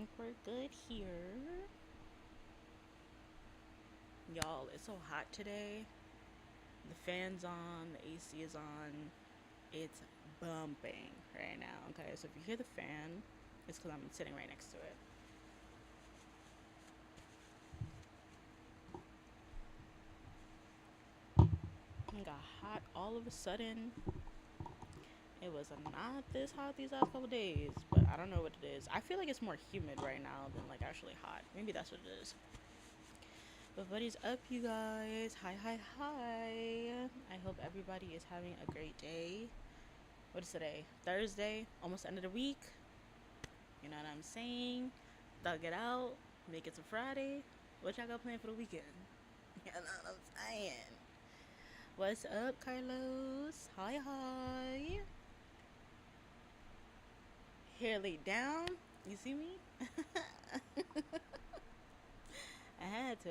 think we're good here. Y'all, it's so hot today. The fan's on, the AC is on. It's bumping right now. Okay, so if you hear the fan, it's because I'm sitting right next to it. It got hot all of a sudden. It was not this hot these last couple days, but I don't know what it is. I feel like it's more humid right now than like actually hot. Maybe that's what it is. But what is up, you guys? Hi, hi, hi. I hope everybody is having a great day. What is today? Thursday, almost the end of the week. You know what I'm saying? Thug it out, make it to Friday. What y'all got planned for the weekend? You know what I'm saying? What's up, Carlos? Hi, hi. Hair laid down. You see me? I had to.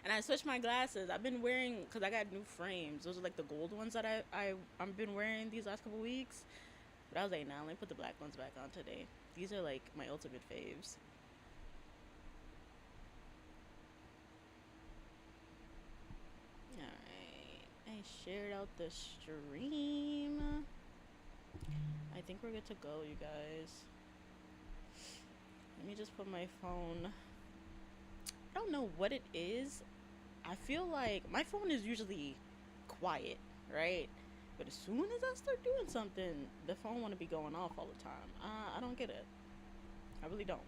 And I switched my glasses. I've been wearing, because I got new frames. Those are like the gold ones that I've been wearing these last couple weeks. But I was like, nah, let me put the black ones back on today. These are like my ultimate faves. Alright. I shared out the stream. I think we're good to go, you guys. Let me just put my phone. I don't know what it is. I feel like my phone is usually quiet, right? But as soon as I start doing something, the phone want to be going off all the time. I don't get it. I really don't.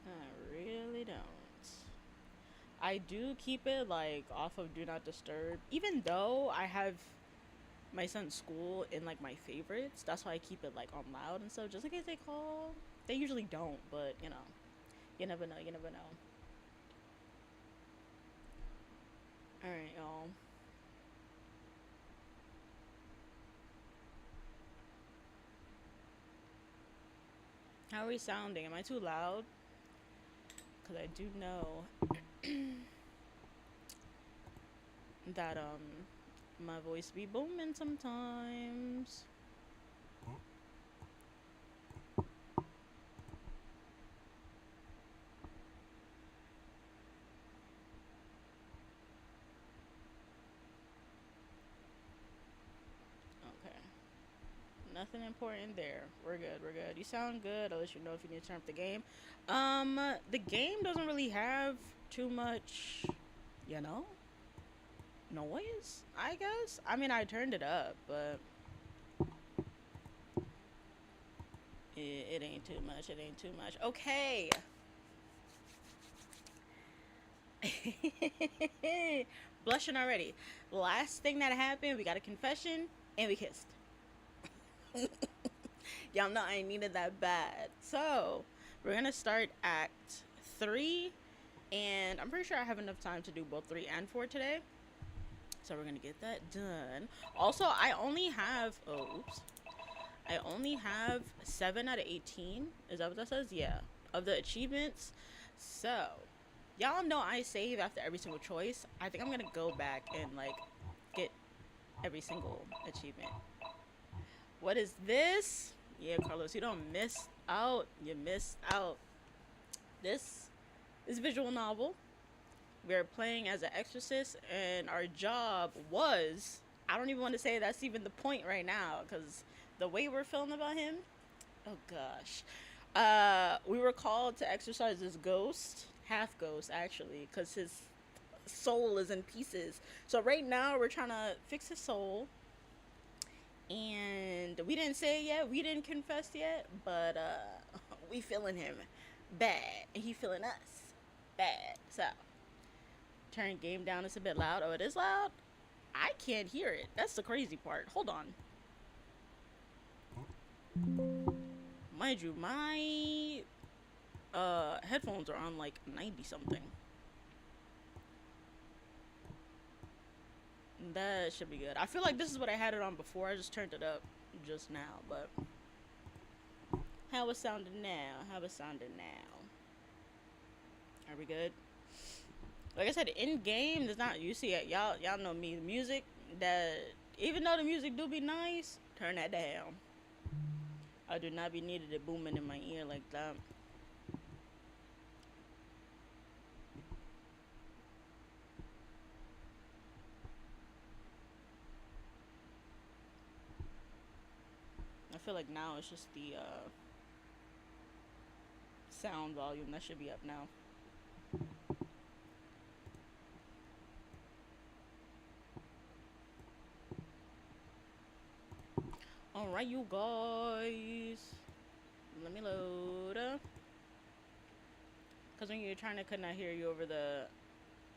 I really don't. I do keep it like off of do not disturb, even though I have my son's school in like my favorites. That's why I keep it like on loud and stuff, just in case they call. They usually don't, but you know, you never know. You never know. All right, y'all. How are we sounding? Am I too loud? Because I do know that my voice be booming sometimes. Okay. Nothing important there. We're good. We're good. You sound good. I'll let you know if you need to turn up the game. The game doesn't really have too much, you know, noise, I guess. I mean, I turned it up, but it ain't too much. It ain't too much. Okay. Blushing already. Last thing that happened, we got a confession and we kissed. Y'all know I needed that bad. So, we're gonna start Act 3, and I'm pretty sure I have enough time to do both 3 and 4 today. So, we're gonna get that done. Also, I only have, I only have 7 out of 18. Is that what that says? Yeah. Of the achievements. So, y'all know I save after every single choice. I think I'm gonna go back and, like, get every single achievement. What is this? Yeah, Carlos, you don't miss out. You missed out. This is visual novel. We're playing as an exorcist, and our job was, I don't even want to say that's even the point right now, because the way we're feeling about him, oh gosh. We were called to exorcise this ghost, half ghost actually, because his soul is in pieces. So right now we're trying to fix his soul, and we didn't say it yet, we didn't confess yet, but we feeling him bad, and he feeling us bad. So turn game down, it's a bit loud. Oh, it is loud. I can't hear it. That's the crazy part. Hold on. Mind you, my headphones are on like 90 something. That should be good. I feel like this is what I had it on before. I just turned it up just now, but how it sounding now? How it sounding now? Are we good? Like I said, in game, there's not. You see it, y'all know me. The music that Even though the music do be nice, turn that down. I do not be needed it booming in my ear like that. I feel like now it's just the sound volume that should be up now. Alright, you guys. Let me load. Because when you're trying to could not hear you over the...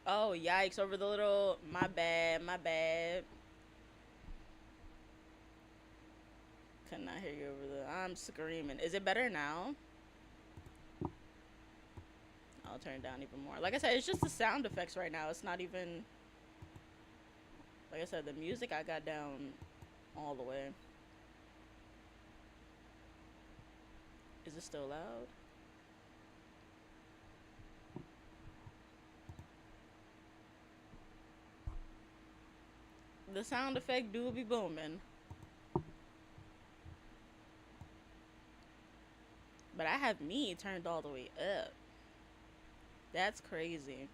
Oh, yikes. Over the little... My bad. My bad. Could not hear you over the... I'm screaming. Is it better now? I'll turn it down even more. Like I said, it's just the sound effects right now. It's not even... Like I said, the music I got down all the way. Is it still loud? The sound effect do be booming. But I have me turned all the way up. That's crazy.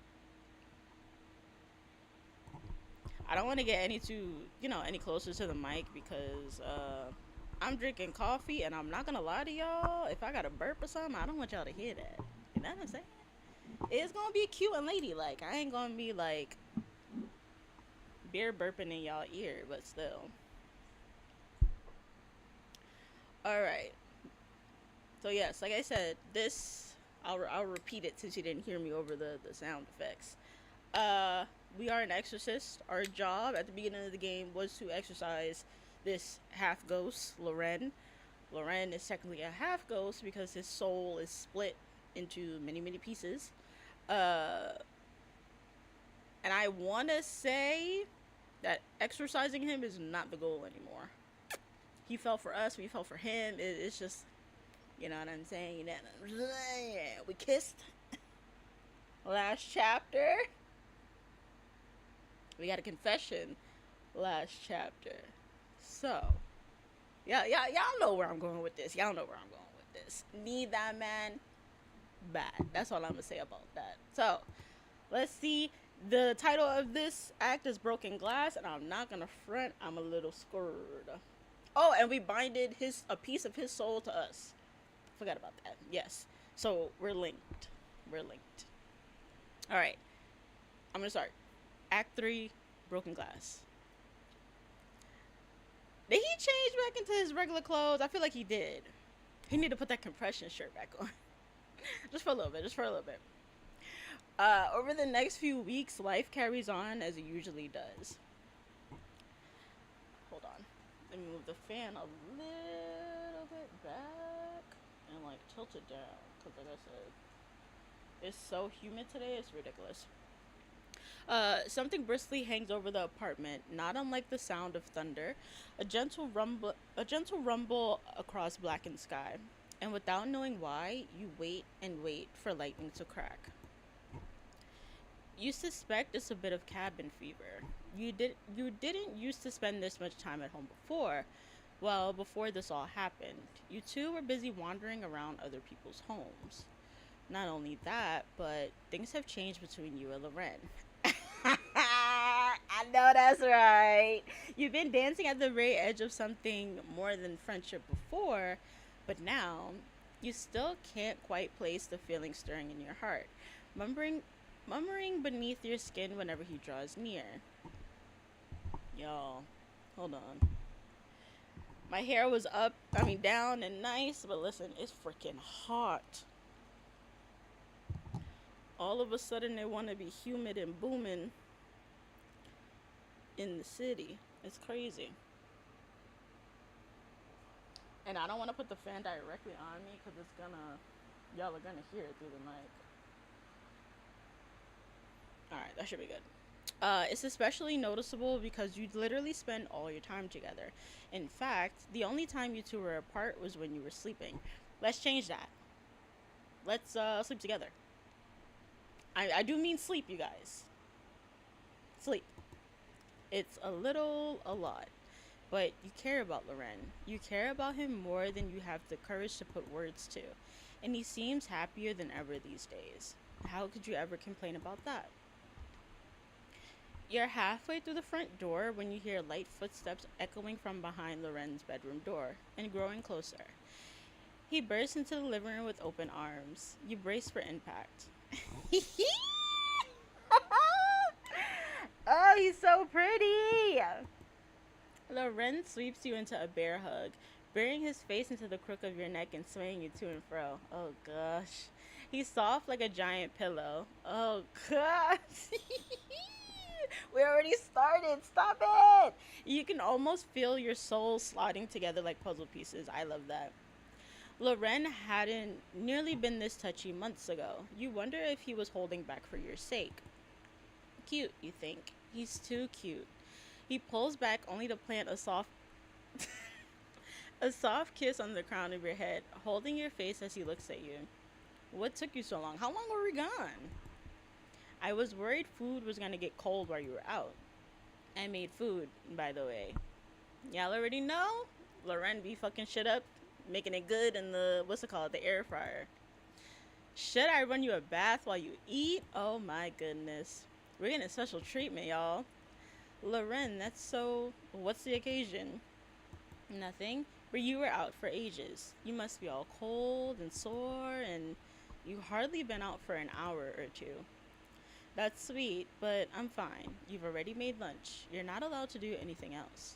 I don't want to get any too, any closer to the mic because I'm drinking coffee and I'm not going to lie to y'all. If I got a burp or something, I don't want y'all to hear that. You know what I'm saying? It's going to be cute and ladylike. I ain't going to be like beer burping in y'all ear, but still. Alright. So yes, like I said, this, I'll repeat it since you didn't hear me over the sound effects. We are an exorcist. Our job at the beginning of the game was to exorcise this half ghost, Lorenn. Lorenn is technically a half ghost because his soul is split into many, many pieces. And I want to say that exorcising him is not the goal anymore. He fell for us, we fell for him. It's just, you know what I'm saying? We kissed. Last chapter. We got a confession. Last chapter. So, y'all know where I'm going with this. Y'all know where I'm going with this. Need that man bad. That's all I'm gonna say about that. So, let's see. The title of this act is Broken Glass, and I'm not gonna front. I'm a little scared. Oh, and we binded a piece of his soul to us. Forgot about that. Yes. So we're linked. All right. I'm gonna start. Act 3, Broken Glass. Did he change back into his regular clothes? I feel like he did. He need to put that compression shirt back on. Just for a little bit. Over the next few weeks, life carries on as it usually does. Hold on. Let me move the fan a little bit back and like tilt it down. Because like I said, it's so humid today, it's ridiculous. Something briskly hangs over the apartment, not unlike the sound of thunder, a gentle rumble across blackened sky. And without knowing why, you wait and wait for lightning to crack. You suspect it's a bit of cabin fever. You didn't used to spend this much time at home before. Well, before this all happened, you two were busy wandering around other people's homes. Not only that, but things have changed between you and Lorenn. I know that's right. You've been dancing at the very edge of something more than friendship before, but now you still can't quite place the feeling stirring in your heart, murmuring beneath your skin whenever he draws near. Y'all, hold on. My hair was down and nice, but listen, it's freaking hot. All of a sudden, they want to be humid and booming in the city. It's crazy. And I don't want to put the fan directly on me because y'all are gonna hear it through the mic. Alright, that should be good. It's especially noticeable because you literally spend all your time together. In fact, the only time you two were apart was when you were sleeping. Let's change that. Let's sleep together. I do mean sleep, you guys. Sleep. It's a lot. But you care about Lorenn. You care about him more than you have the courage to put words to. And he seems happier than ever these days. How could you ever complain about that? You're halfway through the front door when you hear light footsteps echoing from behind Lorenn's bedroom door and growing closer. He bursts into the living room with open arms. You brace for impact. Oh, he's so pretty! Lorenn sweeps you into a bear hug, burying his face into the crook of your neck and swaying you to and fro. Oh gosh. He's soft like a giant pillow. Oh gosh. We already started. Stop it! You can almost feel your soul slotting together like puzzle pieces. I love that. Lorenn hadn't nearly been this touchy months ago. You wonder if he was holding back for your sake. Cute, you think. He's too cute. He pulls back only to plant a soft a soft kiss on the crown of your head, holding your face as he looks at you. What took you so long? How long were we gone? I was worried food was gonna get cold while you were out. I made food, by the way. Y'all already know? Lorenn be fucking shit up, making it good in the, what's it called, the air fryer. Should I run you a bath while you eat? Oh my goodness. We're getting special treatment, y'all. Lorenn, that's so... What's the occasion? Nothing. But you were out for ages. You must be all cold and sore, and you've hardly been out for an hour or two. That's sweet, but I'm fine. You've already made lunch. You're not allowed to do anything else.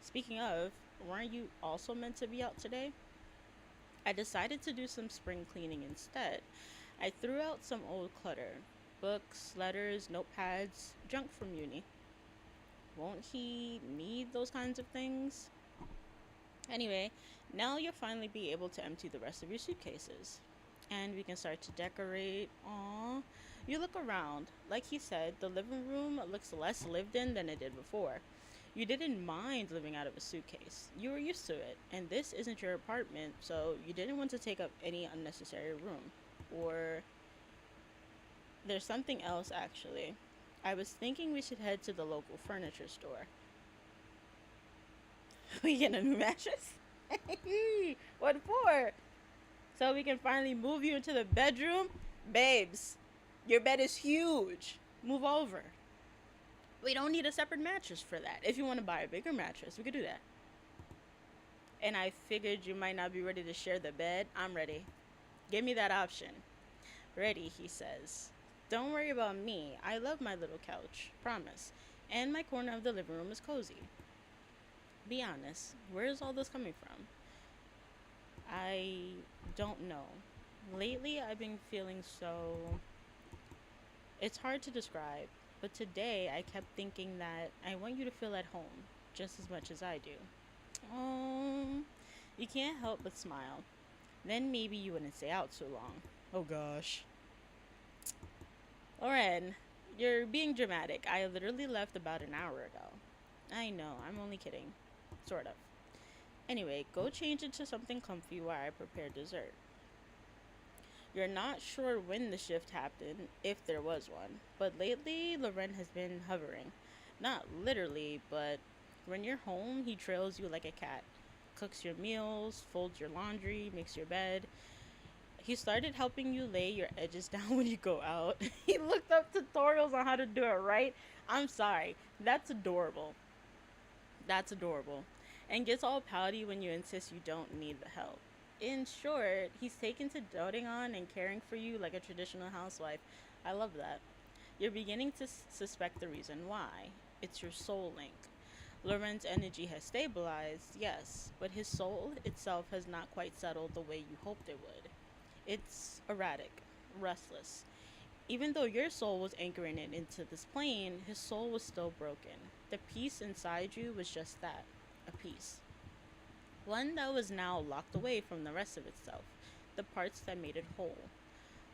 Speaking of, weren't you also meant to be out today? I decided to do some spring cleaning instead. I threw out some old clutter. Books, letters, notepads, junk from uni. Won't he need those kinds of things? Anyway, now you'll finally be able to empty the rest of your suitcases. And we can start to decorate. Aww. You look around. Like he said, the living room looks less lived in than it did before. You didn't mind living out of a suitcase. You were used to it. And this isn't your apartment, so you didn't want to take up any unnecessary room. Or there's something else, actually. I was thinking we should head to the local furniture store. We get a new mattress? What for? So we can finally move you into the bedroom? Babes, your bed is huge. Move over. We don't need a separate mattress for that. If you want to buy a bigger mattress, we could do that. And I figured you might not be ready to share the bed. I'm ready. Give me that option. Ready, he says. Don't worry about me. I love my little couch. Promise. And my corner of the living room is cozy. Be honest. Where is all this coming from? I don't know. Lately, I've been feeling so... It's hard to describe. But today, I kept thinking that I want you to feel at home. Just as much as I do. You can't help but smile. Then maybe you wouldn't stay out so long. Oh gosh. Lorenn, you're being dramatic. I literally left about an hour ago. I know, I'm only kidding. Sort of. Anyway, go change into something comfy while I prepare dessert. You're not sure when the shift happened, if there was one, but lately Lorenn has been hovering. Not literally, but when you're home, he trails you like a cat. Cooks your meals, folds your laundry, makes your bed. He started helping you lay your edges down when you go out. He looked up tutorials on how to do it right. I'm sorry. That's adorable. That's adorable. And gets all pouty when you insist you don't need the help. In short, he's taken to doting on and caring for you like a traditional housewife. I love that. You're beginning to suspect the reason why. It's your soul link. Lorenn's energy has stabilized, yes, but his soul itself has not quite settled the way you hoped it would. It's erratic, restless. Even though your soul was anchoring it into this plane, his soul was still broken. The piece inside you was just that, a piece. One that was now locked away from the rest of itself, the parts that made it whole.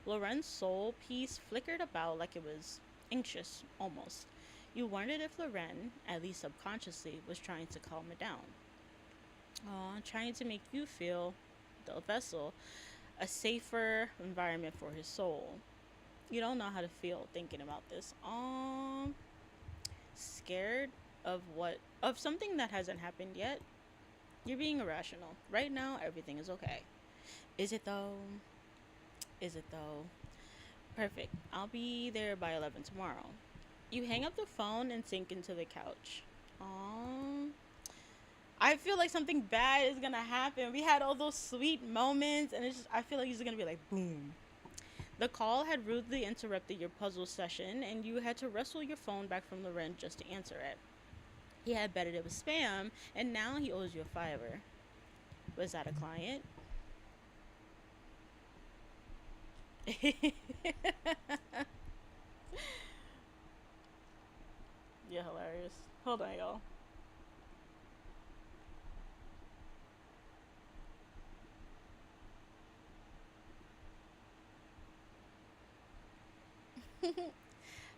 Lorenn's soul piece flickered about like it was anxious, almost. You wondered if Lorenn, at least subconsciously, was trying to calm it down. Trying to make you feel, the vessel, a safer environment for his soul. You don't know how to feel thinking about this. Scared? of something that hasn't happened yet. You're being irrational. Right now, everything is okay. Is it though? Is it though? Perfect. I'll be there by 11 tomorrow. You hang up the phone and sink into the couch. Aww. I feel like something bad is gonna happen. We had all those sweet moments, and I feel like it's gonna be like boom. The call had rudely interrupted your puzzle session, and you had to wrestle your phone back from Lorenn just to answer it. He had betted it was spam, and now he owes you a $5. Was that a client? You're hilarious. Hold on, y'all.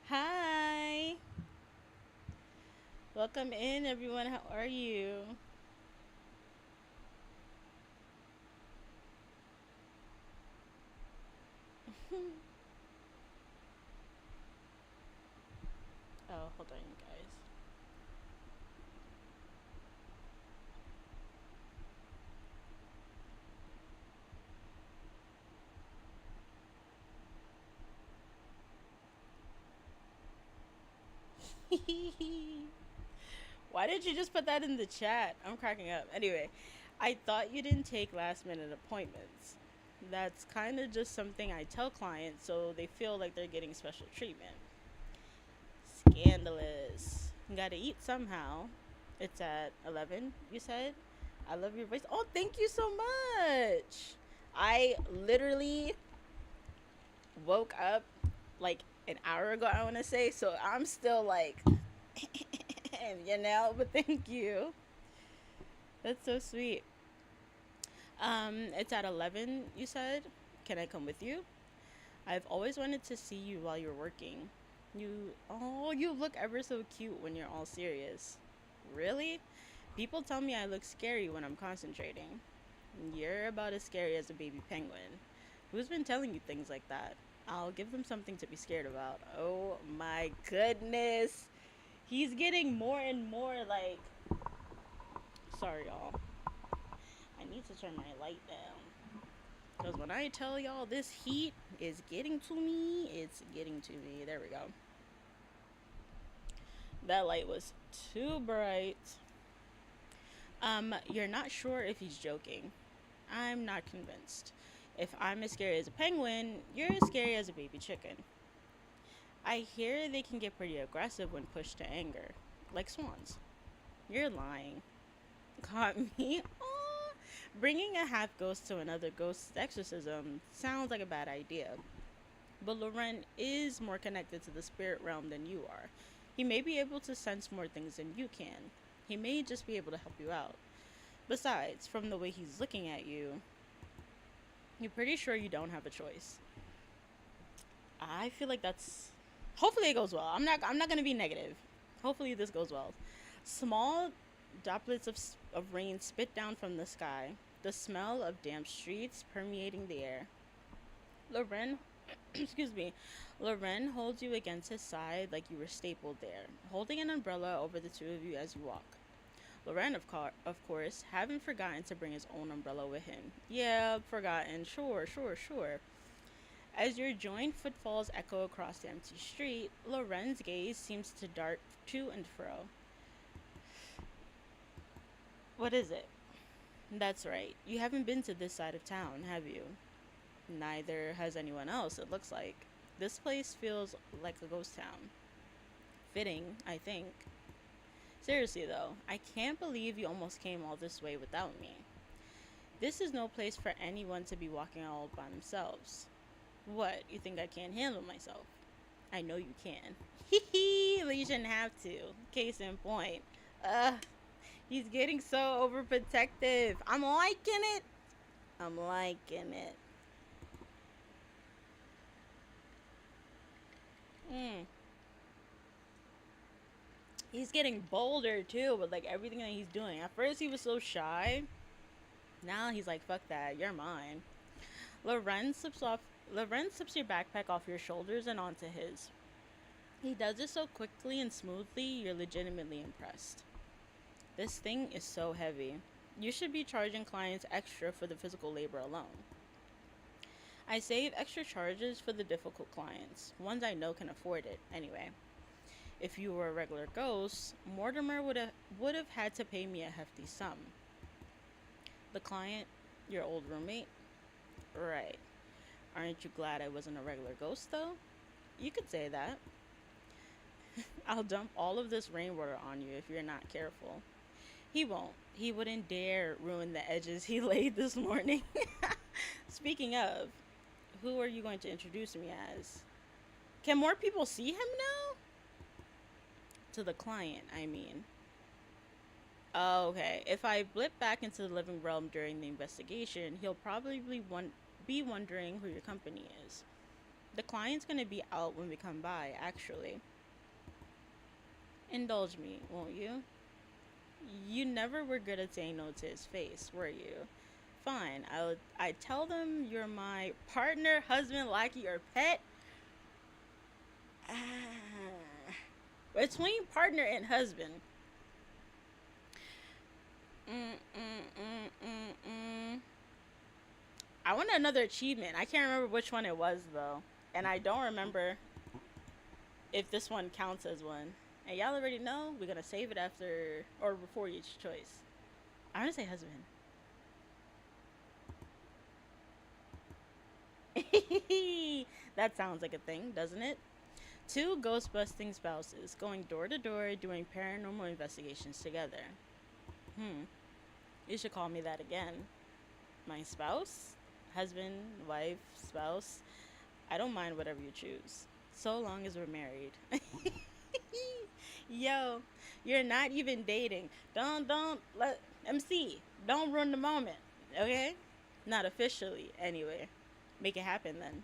Hi. Welcome in, everyone. How are you? Oh, hold on, you guys. Why did you just put that in the chat? I'm cracking up. Anyway, I thought you didn't take last minute appointments. That's kind of just something I tell clients so they feel like they're getting special treatment. Scandalous. Gotta eat somehow. It's at 11, you said? I love your voice. Oh, thank you so much. I literally woke up like an hour ago, I want to say, so I'm still like, but thank you. That's so sweet. It's at 11, you said? Can I come with you? I've always wanted to see you while you're working. You look ever so cute when you're all serious. Really? People tell me I look scary when I'm concentrating. You're about as scary as a baby penguin. Who's been telling you things like that? I'll give them something to be scared about. Oh my goodness. He's getting more and more like. Sorry, y'all. I need to turn my light down. Because when I tell y'all this heat is getting to me, it's getting to me. There we go. That light was too bright. You're not sure if he's joking. I'm not convinced. If I'm as scary as a penguin, you're as scary as a baby chicken. I hear they can get pretty aggressive when pushed to anger, like swans. You're lying. Caught me? Aww. Bringing a half ghost to another ghost's exorcism sounds like a bad idea. But Lorenn is more connected to the spirit realm than you are. He may be able to sense more things than you can. He may just be able to help you out. Besides, from the way he's looking at you, you're pretty sure you don't have a choice. I feel like that's. Hopefully it goes well. I'm not gonna be negative. Hopefully this goes well. Small droplets of rain spit down from the sky. The smell of damp streets permeating the air. Lorenn, excuse me. Lorenn holds you against his side like you were stapled there, holding an umbrella over the two of you as you walk. Lorenn, of course, haven't forgotten to bring his own umbrella with him. Yeah, forgotten. Sure, sure, sure. As your joined footfalls echo across the empty street, Lorenn's gaze seems to dart to and fro. What is it? That's right. You haven't been to this side of town, have you? Neither has anyone else, it looks like. This place feels like a ghost town. Fitting, I think. Seriously, though, I can't believe you almost came all this way without me. This is no place for anyone to be walking all by themselves. What, you think I can't handle myself? I know you can. Hee hee, but you shouldn't have to. Case in point. He's getting so overprotective. I'm liking it. I'm liking it. He's getting bolder too with like everything that he's doing. At first he was so shy. Now he's like, fuck that, you're mine. Lorenn slips your backpack off your shoulders and onto his. He does it so quickly and smoothly, you're legitimately impressed. This thing is so heavy. You should be charging clients extra for the physical labor alone. I save extra charges for the difficult clients, ones I know can afford it, anyway. If you were a regular ghost, Mortimer would have had to pay me a hefty sum. The client, your old roommate? Right. Aren't you glad I wasn't a regular ghost, though? You could say that. I'll dump all of this rainwater on you if you're not careful. He won't. He wouldn't dare ruin the edges he laid this morning. Speaking of, who are you going to introduce me as? Can more people see him now? To the client, I mean. Oh, okay. If I blip back into the living realm during the investigation, he'll probably be wondering who your company is. The client's gonna be out when we come by, actually. Indulge me, won't you? You never were good at saying no to his face, were you? Fine, I tell them you're my partner, husband, lackey, or pet. Between partner and husband. I want another achievement. I can't remember which one it was, though. And I don't remember if this one counts as one. And y'all already know, we're going to save it after or before each choice. I want to say husband. That sounds like a thing, doesn't it? Two ghost busting spouses going door to door doing paranormal investigations together. You should call me that again. My spouse? Husband, wife, spouse? I don't mind whatever you choose. So long as we're married. Yo, you're not even dating. Don't let MC. Don't ruin the moment. Okay? Not officially, anyway. Make it happen then.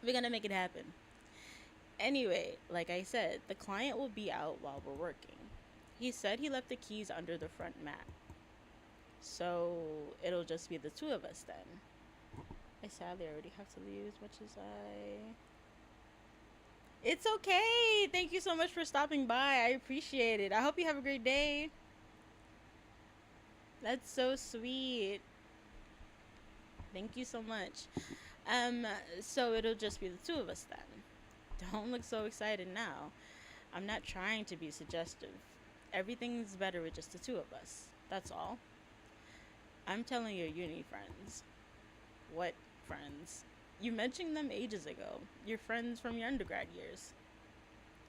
We're gonna make it happen. Anyway, like I said, the client will be out while we're working. He said he left the keys under the front mat. So it'll just be the two of us then. I sadly already have to leave as much as I... It's okay. Thank you so much for stopping by. I appreciate it. I hope you have a great day. That's so sweet. Thank you so much. So it'll just be the two of us then. Don't look so excited now. I'm not trying to be suggestive. Everything's better with just the two of us. That's all. I'm telling your uni friends. What friends? You mentioned them ages ago. Your friends from your undergrad years.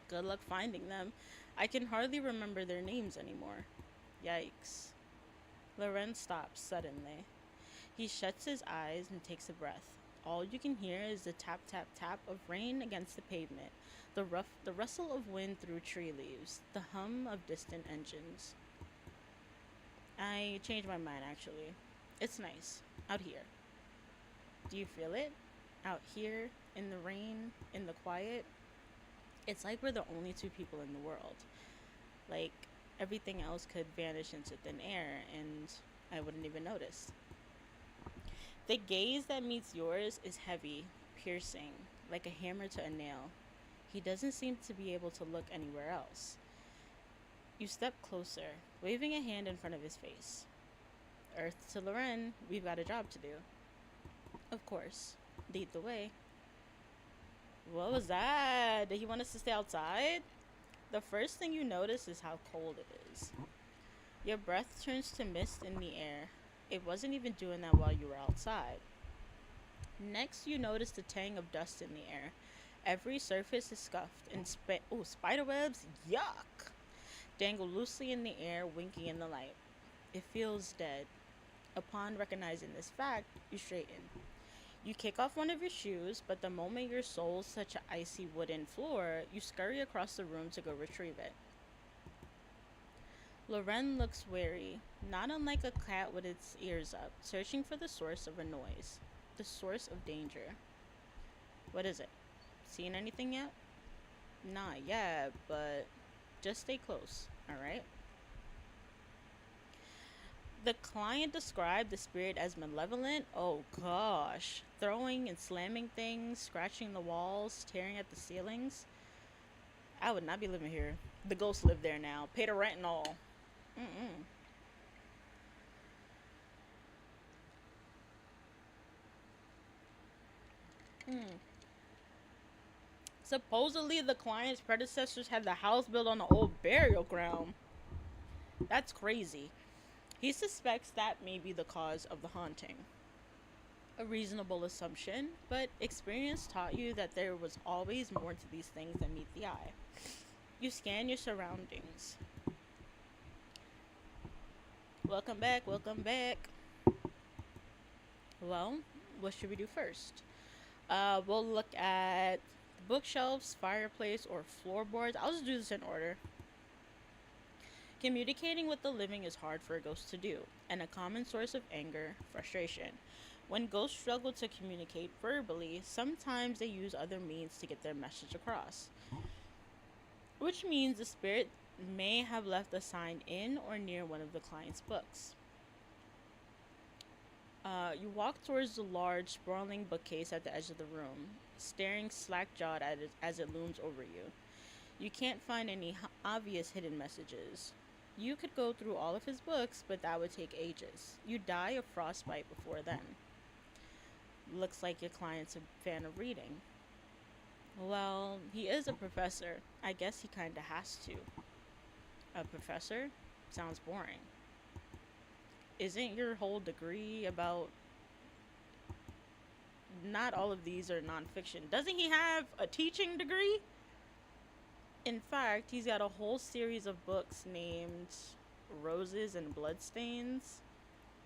Good luck finding them. I can hardly remember their names anymore. Yikes. Lorenn stops suddenly. He shuts his eyes and takes a breath. All you can hear is the tap tap tap of rain against the pavement, the rustle of wind through tree leaves, the hum of distant engines. I changed my mind, actually. It's nice. Out here. Do you feel it? Out here, in the rain, in the quiet. It's like we're the only two people in the world. Like, everything else could vanish into thin air, and I wouldn't even notice. The gaze that meets yours is heavy, piercing, like a hammer to a nail. He doesn't seem to be able to look anywhere else. You step closer, waving a hand in front of his face. Earth to Lorenn, we've got a job to do. Of course. Lead the way. What was that? Did he want us to stay outside? The first thing you notice is how cold it is. Your breath turns to mist in the air. It wasn't even doing that while you were outside. Next, you notice the tang of dust in the air. Every surface is scuffed and spiderwebs, yuck, dangle loosely in the air, winking in the light. It feels dead. Upon recognizing this fact, you straighten. You kick off one of your shoes, but the moment your soles touch an icy wooden floor, you scurry across the room to go retrieve it. Lorenn looks wary, not unlike a cat with its ears up, searching for the source of a noise, the source of danger. What is it? Seen anything yet? Not yet, but just stay close, alright? The client described the spirit as malevolent. Oh gosh. Throwing and slamming things, scratching the walls, tearing at the ceilings. I would not be living here. The ghosts live there now. Pay the rent and all. Mm-mm. Mm. Supposedly, the client's predecessors had the house built on an old burial ground. That's crazy. He suspects that may be the cause of the haunting. A reasonable assumption, but experience taught you that there was always more to these things than meet the eye. You scan your surroundings. Welcome back, welcome back. Well, what should we do first? We'll look at bookshelves, fireplace, or floorboards. I'll just do this in order. Communicating with the living is hard for a ghost to do, and a common source of anger, frustration. When ghosts struggle to communicate verbally, sometimes they use other means to get their message across, which means the spirit may have left a sign in or near one of the client's books. You walk towards the large, sprawling bookcase at the edge of the room, staring slack jawed at it as it looms over you. You can't find any obvious hidden messages. You could go through all of his books, but that would take ages. You'd die of frostbite before then. Looks like your client's a fan of reading. Well, he is a professor. I guess he kinda has to. A professor? Sounds boring. Isn't your whole degree about... Not all of these are nonfiction. Doesn't he have a teaching degree? In fact, he's got a whole series of books named Roses and Bloodstains.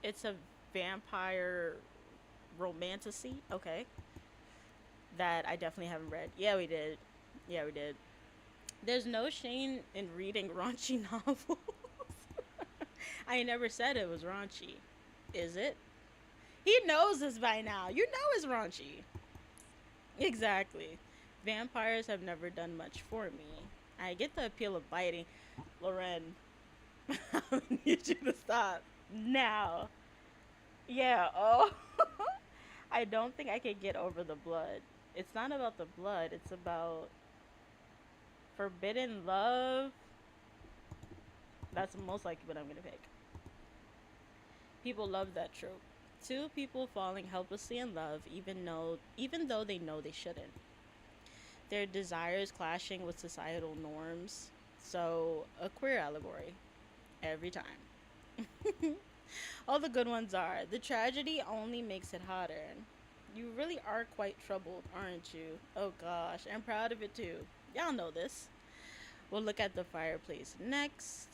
It's a vampire romantasy. Okay. That I definitely haven't read. Yeah, we did. Yeah, we did. There's no shame in reading raunchy novels. I never said it was raunchy. Is it? He knows this by now. You know it's raunchy. Exactly. Vampires have never done much for me. I get the appeal of biting. Lorenn, I need you to stop. Now. Yeah, oh. I don't think I could get over the blood. It's not about the blood. It's about forbidden love. That's most likely what I'm going to pick. People love that trope. Two people falling helplessly in love even though they know they shouldn't. Their desires clashing with societal norms. So, a queer allegory. Every time. All the good ones are. The tragedy only makes it hotter. You really are quite troubled, aren't you? Oh gosh, I'm proud of it too. Y'all know this. We'll look at the fireplace next.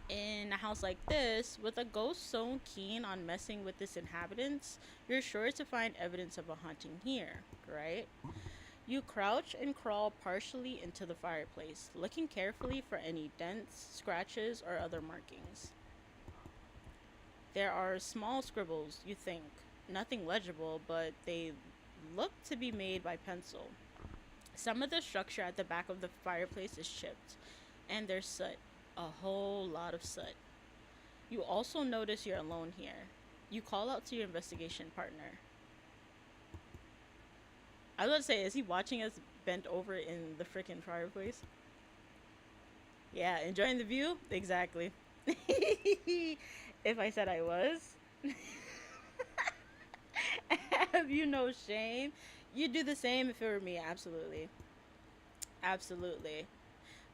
In a house like this, with a ghost so keen on messing with its inhabitants, you're sure to find evidence of a haunting here, right? You crouch and crawl partially into the fireplace, looking carefully for any dents, scratches, or other markings. There are small scribbles, you think. Nothing legible, but they look to be made by pencil. Some of the structure at the back of the fireplace is chipped, and there's soot. A whole lot of soot. You also notice you're alone here. You call out to your investigation partner. I was about to say, is he watching us bent over in the freaking fireplace? Yeah, enjoying the view? Exactly. If I said I was. Have you no shame? You'd do the same if it were me, absolutely. Absolutely.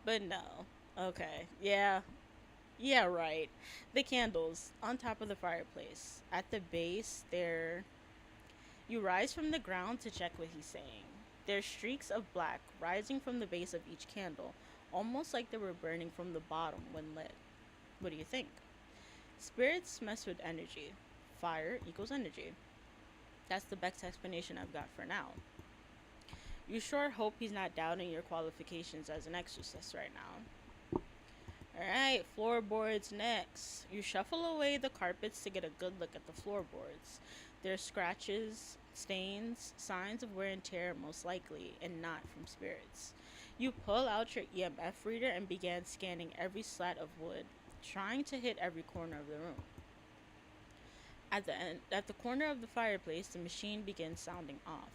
But no. Okay. Yeah. Yeah, right. The candles on top of the fireplace. At the base, you rise from the ground to check what he's saying. There's streaks of black rising from the base of each candle, almost like they were burning from the bottom when lit. What do you think? Spirits mess with energy. Fire equals energy. That's the best explanation I've got for now. You sure hope he's not doubting your qualifications as an exorcist right now. Alright, floorboards next. You shuffle away the carpets to get a good look at the floorboards. There's scratches, stains, signs of wear and tear most likely, and not from spirits. You pull out your EMF reader and begin scanning every slat of wood, trying to hit every corner of the room. At the corner of the fireplace, the machine begins sounding off.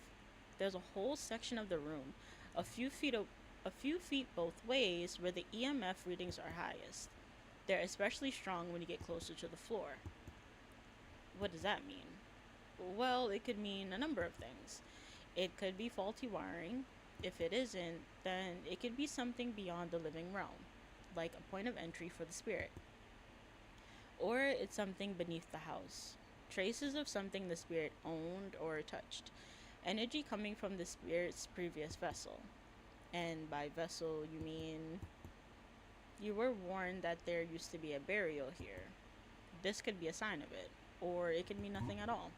There's a whole section of the room, a few feet a few feet both ways where the EMF readings are highest. They're especially strong when you get closer to the floor. What does that mean? Well, it could mean a number of things. It could be faulty wiring. If it isn't, then it could be something beyond the living realm, like a point of entry for the spirit. Or it's something beneath the house. Traces of something the spirit owned or touched. Energy coming from the spirit's previous vessel. And by vessel, you mean you were warned that there used to be a burial here. This could be a sign of it, or it could mean nothing at all.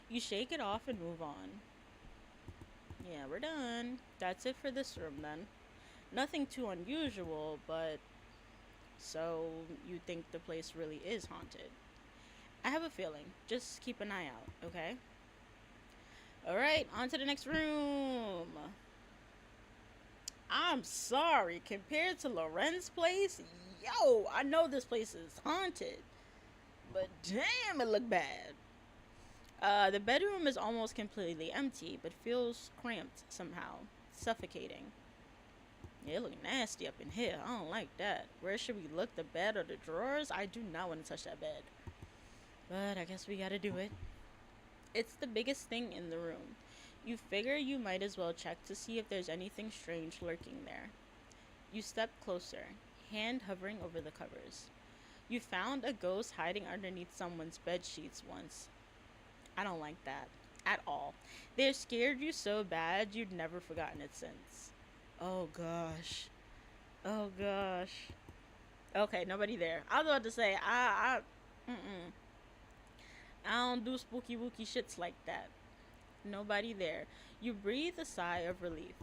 You shake it off and move on. Yeah, we're done. That's it for this room then. Nothing too unusual, but so you think the place really is haunted. I have a feeling. Just keep an eye out, okay? Alright, on to the next room. I'm sorry, compared to Lorenn's place, yo, I know this place is haunted. But damn, it looked bad. The bedroom is almost completely empty, but feels cramped somehow. Suffocating. Yeah, it looks nasty up in here. I don't like that. Where should we look? The bed or the drawers? I do not want to touch that bed. But I guess we gotta do it. It's the biggest thing in the room. You figure you might as well check to see if there's anything strange lurking there. You step closer, hand hovering over the covers. You found a ghost hiding underneath someone's bed sheets once. I don't like that. At all. They scared you so bad you'd never forgotten it since. Oh gosh. Oh gosh. Okay, nobody there. I was about to say, I don't do spooky wooky shits like that. Nobody there. You breathe a sigh of relief.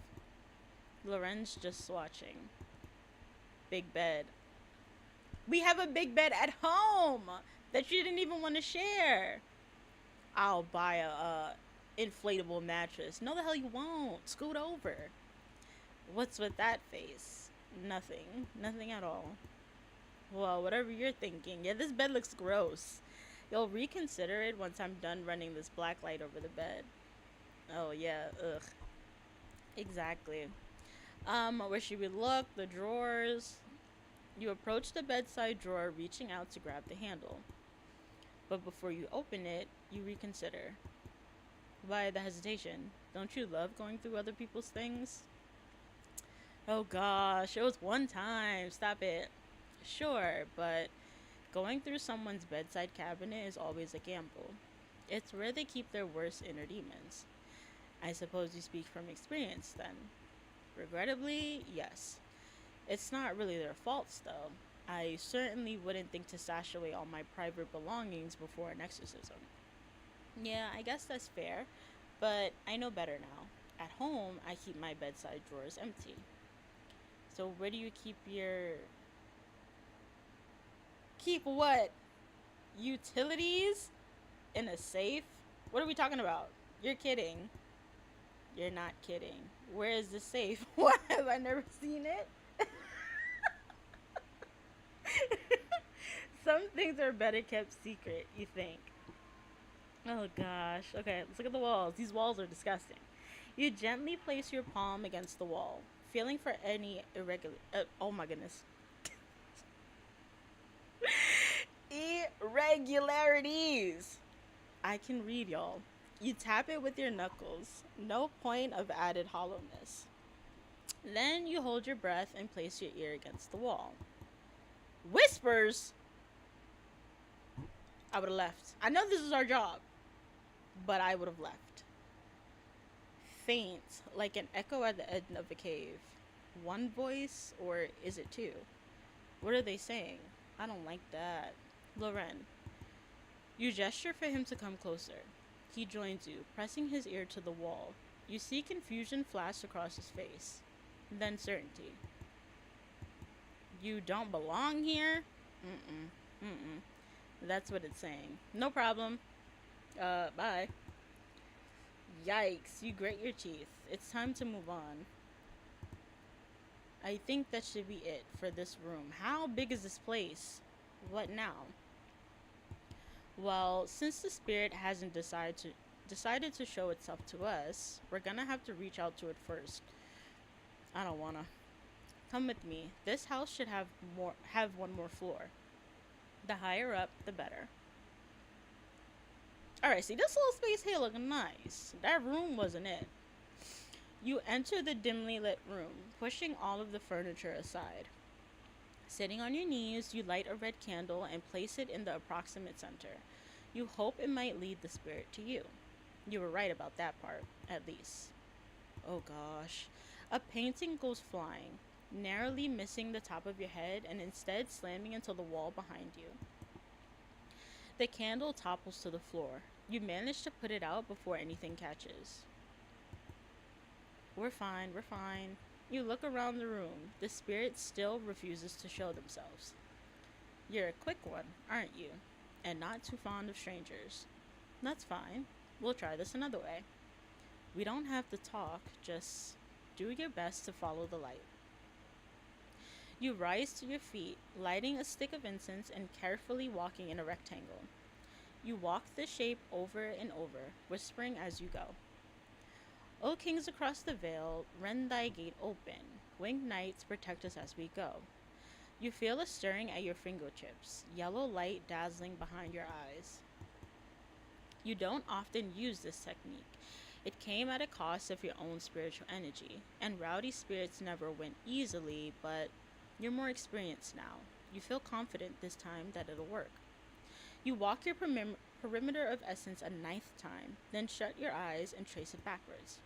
Lorenn's just watching. Big bed. We have a big bed at home that you didn't even want to share. I'll buy a inflatable mattress. No, the hell you won't. Scoot over. What's with that face? Nothing. Nothing at all. Well, whatever you're thinking. Yeah, this bed looks gross. You'll reconsider it once I'm done running this black light over the bed. Oh, yeah. Ugh. Exactly. Where should we look? The drawers. You approach the bedside drawer, reaching out to grab the handle. But before you open it, you reconsider. Why the hesitation? Don't you love going through other people's things? Oh gosh, it was one time. Stop it. Sure, but going through someone's bedside cabinet is always a gamble. It's where they keep their worst inner demons. I suppose you speak from experience then. Regrettably, yes. It's not really their faults though. I certainly wouldn't think to stash away all my private belongings before an exorcism. Yeah, I guess that's fair, but I know better now. At home, I keep my bedside drawers empty. So where do you keep your... Keep what? Utilities? In a safe? What are we talking about? You're kidding. You're not kidding. Where is the safe? What? Have I never seen it? Some things are better kept secret, you think. Oh gosh. Okay, let's look at the walls. These walls are disgusting. You gently place your palm against the wall, feeling for any irregular... oh my goodness. Irregularities. I can read, y'all. You tap it with your knuckles. No point of added hollowness. Then you hold your breath and place your ear against the wall. Whispers? I would have left. I know this is our job, but I would have left. Faint, like an echo at the end of a cave. One voice, or is it two? What are they saying? I don't like that. Lorenn. You gesture for him to come closer. He joins you, pressing his ear to the wall. You see confusion flash across his face. Then certainty. You don't belong here? That's what it's saying. No problem. Bye. Yikes, you grit your teeth. It's time to move on. I think that should be it for this room. How big is this place? What now? Well, since the spirit hasn't decided decided to show itself to us, we're gonna have to reach out to it first. I don't wanna. Come with me. This house should have one more floor. The higher up, the better. Alright, see this little space here looking nice. That room wasn't it. You enter the dimly lit room, pushing all of the furniture aside. Sitting on your knees, you light a red candle and place it in the approximate center. You hope it might lead the spirit to you. You were right about that part, at least. Oh gosh. A painting goes flying, narrowly missing the top of your head and instead slamming into the wall behind you. The candle topples to the floor. You manage to put it out before anything catches. We're fine, we're fine. You look around the room. The spirit still refuses to show themselves. You're a quick one, aren't you? And not too fond of strangers. That's fine. We'll try this another way. We don't have to talk, just do your best to follow the light. You rise to your feet, lighting a stick of incense and carefully walking in a rectangle. You walk the shape over and over, whispering as you go. O kings across the veil, rend thy gate open. Winged knights, protect us as we go. You feel a stirring at your fingertips, yellow light dazzling behind your eyes. You don't often use this technique. It came at a cost of your own spiritual energy, and rowdy spirits never win easily, but you're more experienced now. You feel confident this time that it'll work. You walk your perimeter of essence a ninth time, then shut your eyes and trace it backwards.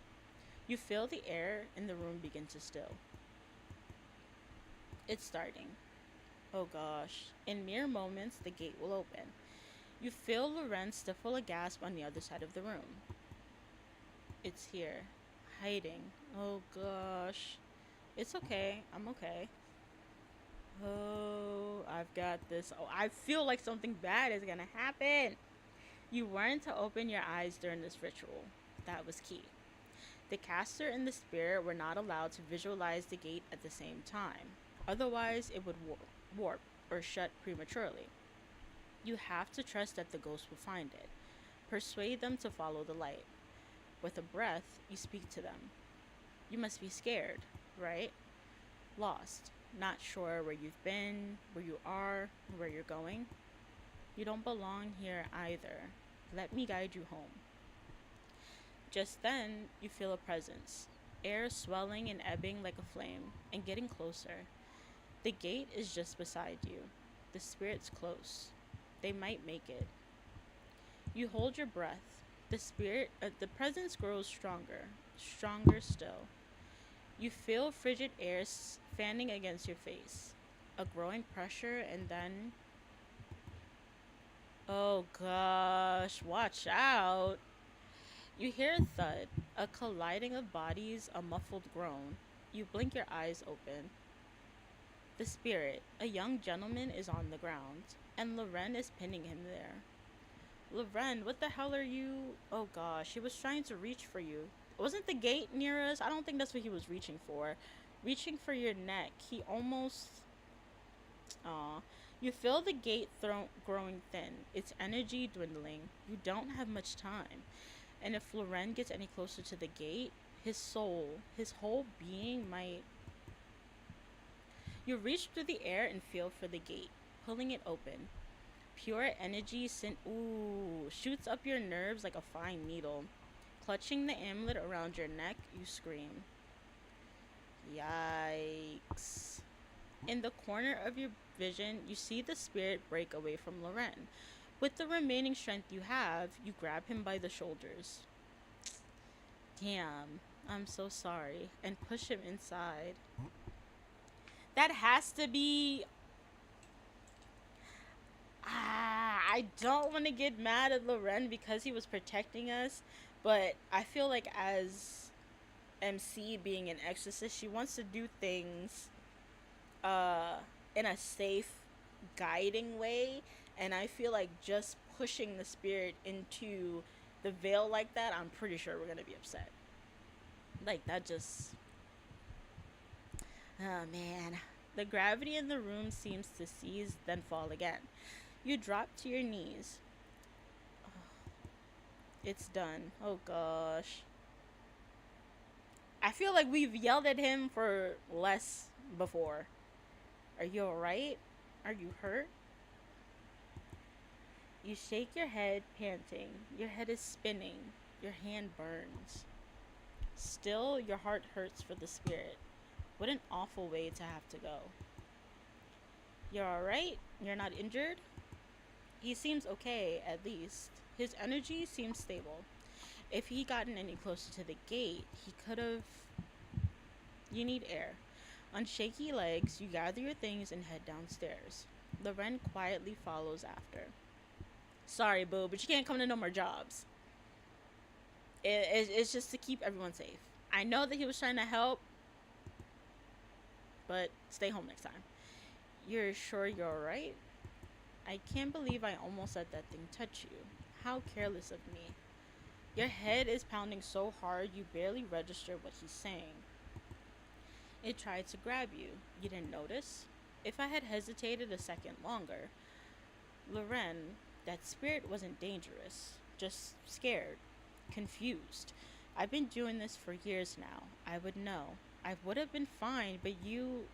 You feel the air in the room begin to still. It's starting. Oh gosh. In mere moments, the gate will open. You feel Lorenn stifle a gasp on the other side of the room. It's here. Hiding. Oh gosh. It's okay. I'm okay. Oh, I've got this. Oh, I feel like something bad is gonna happen. You weren't to open your eyes during this ritual. That was key. The caster and the spirit were not allowed to visualize the gate at the same time. Otherwise, it would warp or shut prematurely. You have to trust that the ghost will find it. Persuade them to follow the light. With a breath, you speak to them. You must be scared, right? Lost. Not sure where you've been, where you are, where you're going. You don't belong here either. Let me guide you home. Just then, you feel a presence. Air swelling and ebbing like a flame, and getting closer. The gate is just beside you. The spirit's close. They might make it. You hold your breath. The presence grows stronger. Stronger still. You feel frigid air fanning against your face. A growing pressure, and then... Oh gosh, watch out! You hear a thud, a colliding of bodies, a muffled groan. You blink your eyes open. The spirit, a young gentleman, is on the ground, and Lorenn is pinning him there. Lorenn, what the hell are you? Oh gosh, he was trying to reach for you. Wasn't the gate near us? I don't think that's what he was reaching for. Reaching for your neck. He almost... Aw. You feel the gate growing thin, its energy dwindling. You don't have much time. And if Lorenn gets any closer to the gate, his soul, his whole being might... You reach through the air and feel for the gate, pulling it open. Pure energy shoots up your nerves like a fine needle. Clutching the amulet around your neck, you scream. Yikes. In the corner of your vision, you see the spirit break away from Lorenn. With the remaining strength you have, you grab him by the shoulders. Damn, I'm so sorry. And push him inside. That has to be... I don't want to get mad at Lorenn because he was protecting us, but I feel like as MC being an exorcist, she wants to do things in a safe, guiding way, and I feel like just pushing the spirit into the veil like that, I'm pretty sure we're gonna be upset. Like, that just... Oh man. The gravity in the room seems to cease, then fall again. You drop to your knees. It's done. Oh gosh. I feel like we've yelled at him for less before. Are you alright? Are you hurt? You shake your head, panting. Your head is spinning. Your hand burns. Still, your heart hurts for the spirit. What an awful way to have to go. You're alright? You're not injured? He seems okay, at least. His energy seems stable. If he gotten any closer to the gate, he could have. You need air. On shaky legs, you gather your things and head downstairs. Lorenn quietly follows after. Sorry, boo, but you can't come to no more jobs. It's just to keep everyone safe. I know that he was trying to help, but stay home next time. You're sure you're alright? I can't believe I almost let that thing touch you. How careless of me. Your head is pounding so hard you barely register what he's saying. It tried to grab you. You didn't notice? If I had hesitated a second longer, Lorenn, that spirit wasn't dangerous, just scared, confused. I've been doing this for years now. I would know. I would have been fine, but you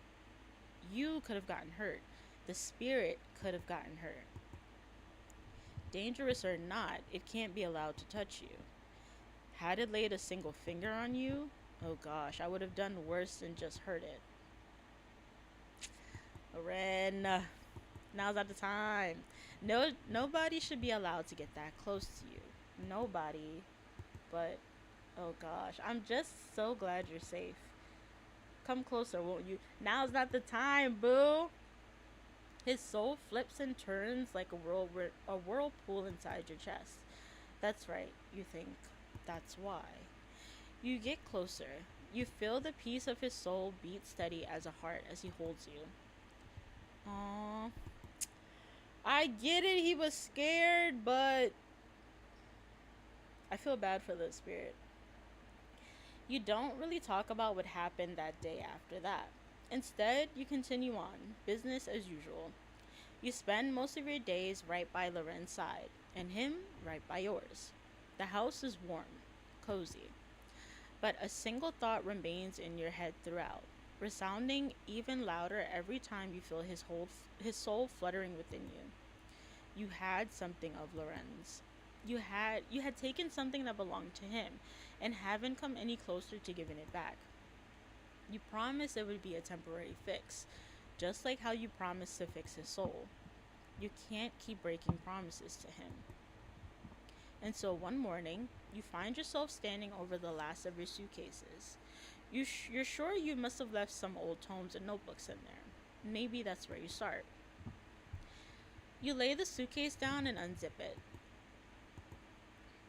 could have gotten hurt. The spirit could have gotten hurt. Dangerous or not, it can't be allowed to touch you. Had it laid a single finger on you, oh gosh, I would have done worse than just hurt it. Lorenn, now's not the time. Nobody should be allowed to get that close to you. Nobody. But, oh gosh, I'm just so glad you're safe. Come closer, won't you? Now's not the time, boo. His soul flips and turns like a whirlpool inside your chest. That's right, you think. That's why. You get closer. You feel the piece of his soul beat steady as a heart as he holds you. Aww. I get it, he was scared, but I feel bad for the spirit. You don't really talk about what happened that day after that. Instead, you continue on, business as usual. You spend most of your days right by Lorenn's side, and him right by yours. The house is warm, cozy, but a single thought remains in your head throughout, resounding even louder every time you feel his soul fluttering within you. You had something of Lorenn's. You had taken something that belonged to him, and haven't come any closer to giving it back. You promised it would be a temporary fix, just like how you promised to fix his soul. You can't keep breaking promises to him. And so one morning, you find yourself standing over the last of your suitcases. You're sure you must have left some old tomes and notebooks in there. Maybe that's where you start. You lay the suitcase down and unzip it.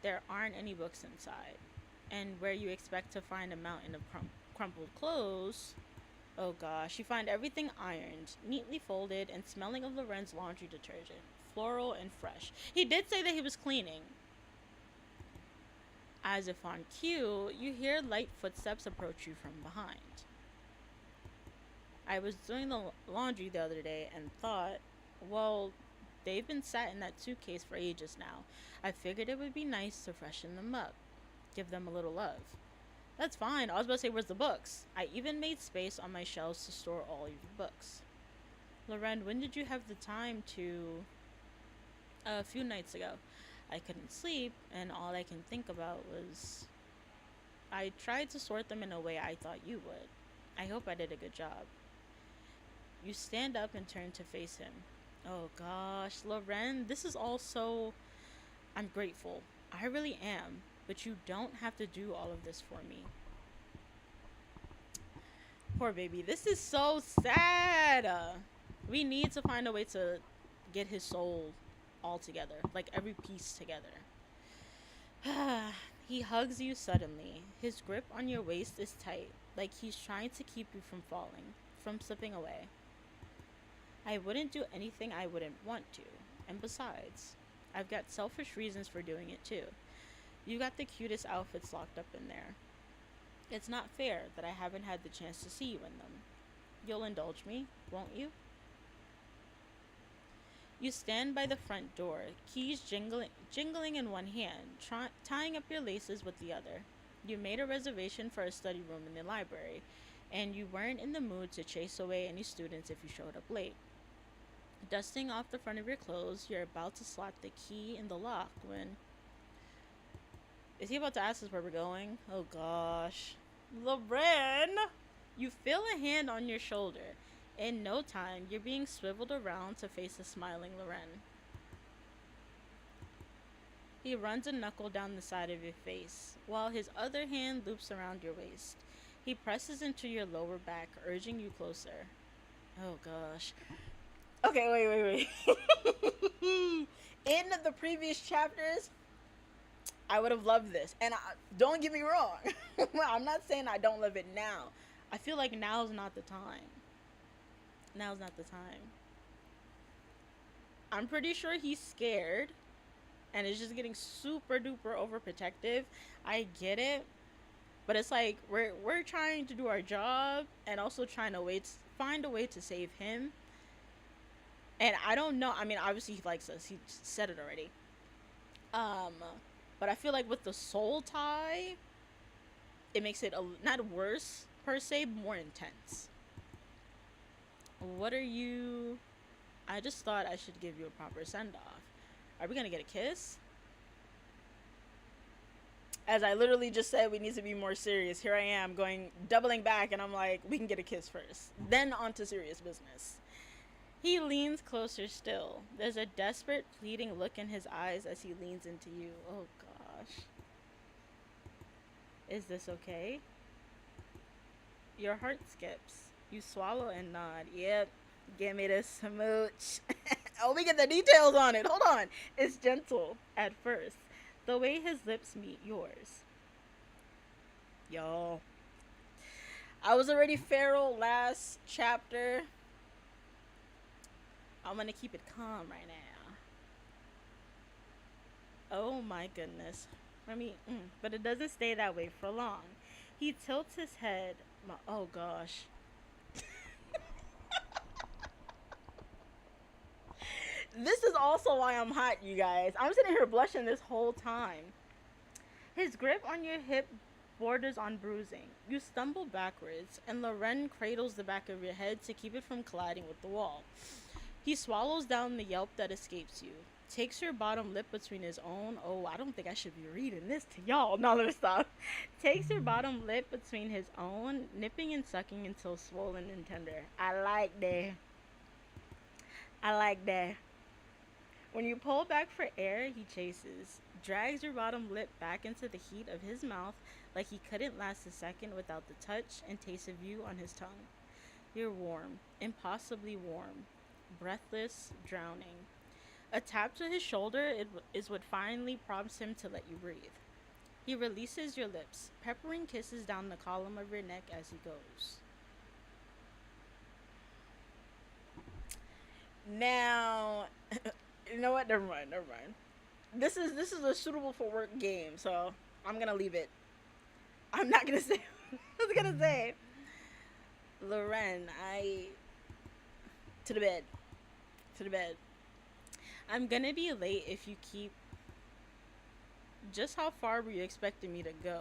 There aren't any books inside. And where you expect to find a mountain of crumpled clothes, oh gosh, you find everything ironed, neatly folded, and smelling of Lorenn's laundry detergent, floral and fresh. He did say that he was cleaning. As if on cue, you hear light footsteps approach you from behind. I was doing the laundry the other day and thought, well, they've been sat in that suitcase for ages now. I figured it would be nice to freshen them up, give them a little love. That's fine. I was about to say, where's the books? I even made space on my shelves to store all your books. Lorenn, when did you have the time to... A few nights ago. I couldn't sleep, and all I can think about was... I tried to sort them in a way I thought you would. I hope I did a good job. You stand up and turn to face him. Oh gosh, Lorenn, this is all so... I'm grateful. I really am. But you don't have to do all of this for me. Poor baby. This is so sad. We need to find a way to get his soul all together. Like every piece together. He hugs you suddenly. His grip on your waist is tight. Like he's trying to keep you from falling. From slipping away. I wouldn't do anything I wouldn't want to. And besides, I've got selfish reasons for doing it too. You got the cutest outfits locked up in there. It's not fair that I haven't had the chance to see you in them. You'll indulge me, won't you? You stand by the front door, keys jingling in one hand, tying up your laces with the other. You made a reservation for a study room in the library, and you weren't in the mood to chase away any students if you showed up late. Dusting off the front of your clothes, you're about to slot the key in the lock when... Is he about to ask us where we're going? Oh gosh. Lorenn! You feel a hand on your shoulder. In no time, you're being swiveled around to face a smiling Lorenn. He runs a knuckle down the side of your face, while his other hand loops around your waist. He presses into your lower back, urging you closer. Oh gosh. Okay, wait. In the previous chapters, I would have loved this. And don't get me wrong. I'm not saying I don't love it now. I feel like now's not the time. Now's not the time. I'm pretty sure he's scared and is just getting super duper overprotective. I get it. But it's like we're trying to do our job and also trying to find a way to save him. And I don't know. I mean, obviously he likes us. He said it already. But I feel like with the soul tie, it makes it not worse per se, but more intense. What are you... I just thought I should give you a proper send-off. Are we gonna get a kiss? As I literally just said, we need to be more serious. Here I am doubling back, and I'm like, we can get a kiss first. Then on to serious business. He leans closer still. There's a desperate, pleading look in his eyes as he leans into you. Oh gosh. Is this okay? Your heart skips. You swallow and nod. Yep. Give me the smooch. Oh, we get the details on it. Hold on. It's gentle at first. The way his lips meet yours. Yo. I was already feral last chapter. I'm gonna keep it calm right now. Oh my goodness. But it doesn't stay that way for long. He tilts his head. Oh gosh. This is also why I'm hot, you guys. I'm sitting here blushing this whole time. His grip on your hip borders on bruising. You stumble backwards, and Lorenn cradles the back of your head to keep it from colliding with the wall. He swallows down the yelp that escapes you. Takes your bottom lip between his own. Oh, I don't think I should be reading this to y'all. No, let me stop. Takes your bottom lip between his own, nipping and sucking until swollen and tender. I like that. When you pull back for air, he chases. Drags your bottom lip back into the heat of his mouth like he couldn't last a second without the touch and taste of you on his tongue. You're warm. Impossibly warm. Breathless, drowning. A tap to his shoulder is what finally prompts him to let you breathe. He releases your lips, peppering kisses down the column of your neck as he goes. Now, you know what? Never mind. This is a suitable for work game, so I'm gonna leave it. I'm not gonna say. I was gonna say, Lorenn, to the bed. I'm gonna be late if you keep... Just how far were you expecting me to go?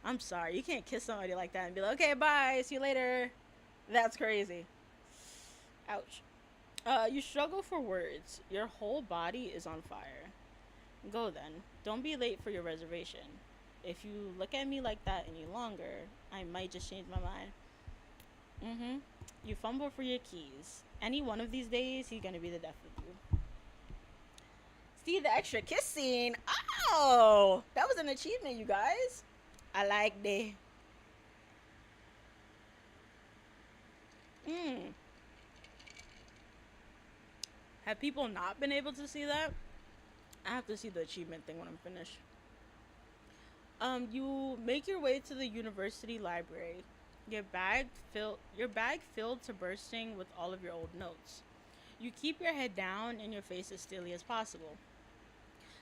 I'm sorry, you can't kiss somebody like that and be like, okay, bye, see you later. That's crazy. Ouch. You struggle for words. Your whole body is on fire. Go then. Don't be late for your reservation. If you look at me like that any longer, I might just change my mind. You fumble for your keys. Any one of these days, he's gonna be the death of you. See the extra kiss scene? Oh! That was an achievement, you guys. I like that. Have people not been able to see that? I have to see the achievement thing when I'm finished. You make your way to the university library. Your bag filled to bursting with all of your old notes. You keep your head down and your face as steely as possible.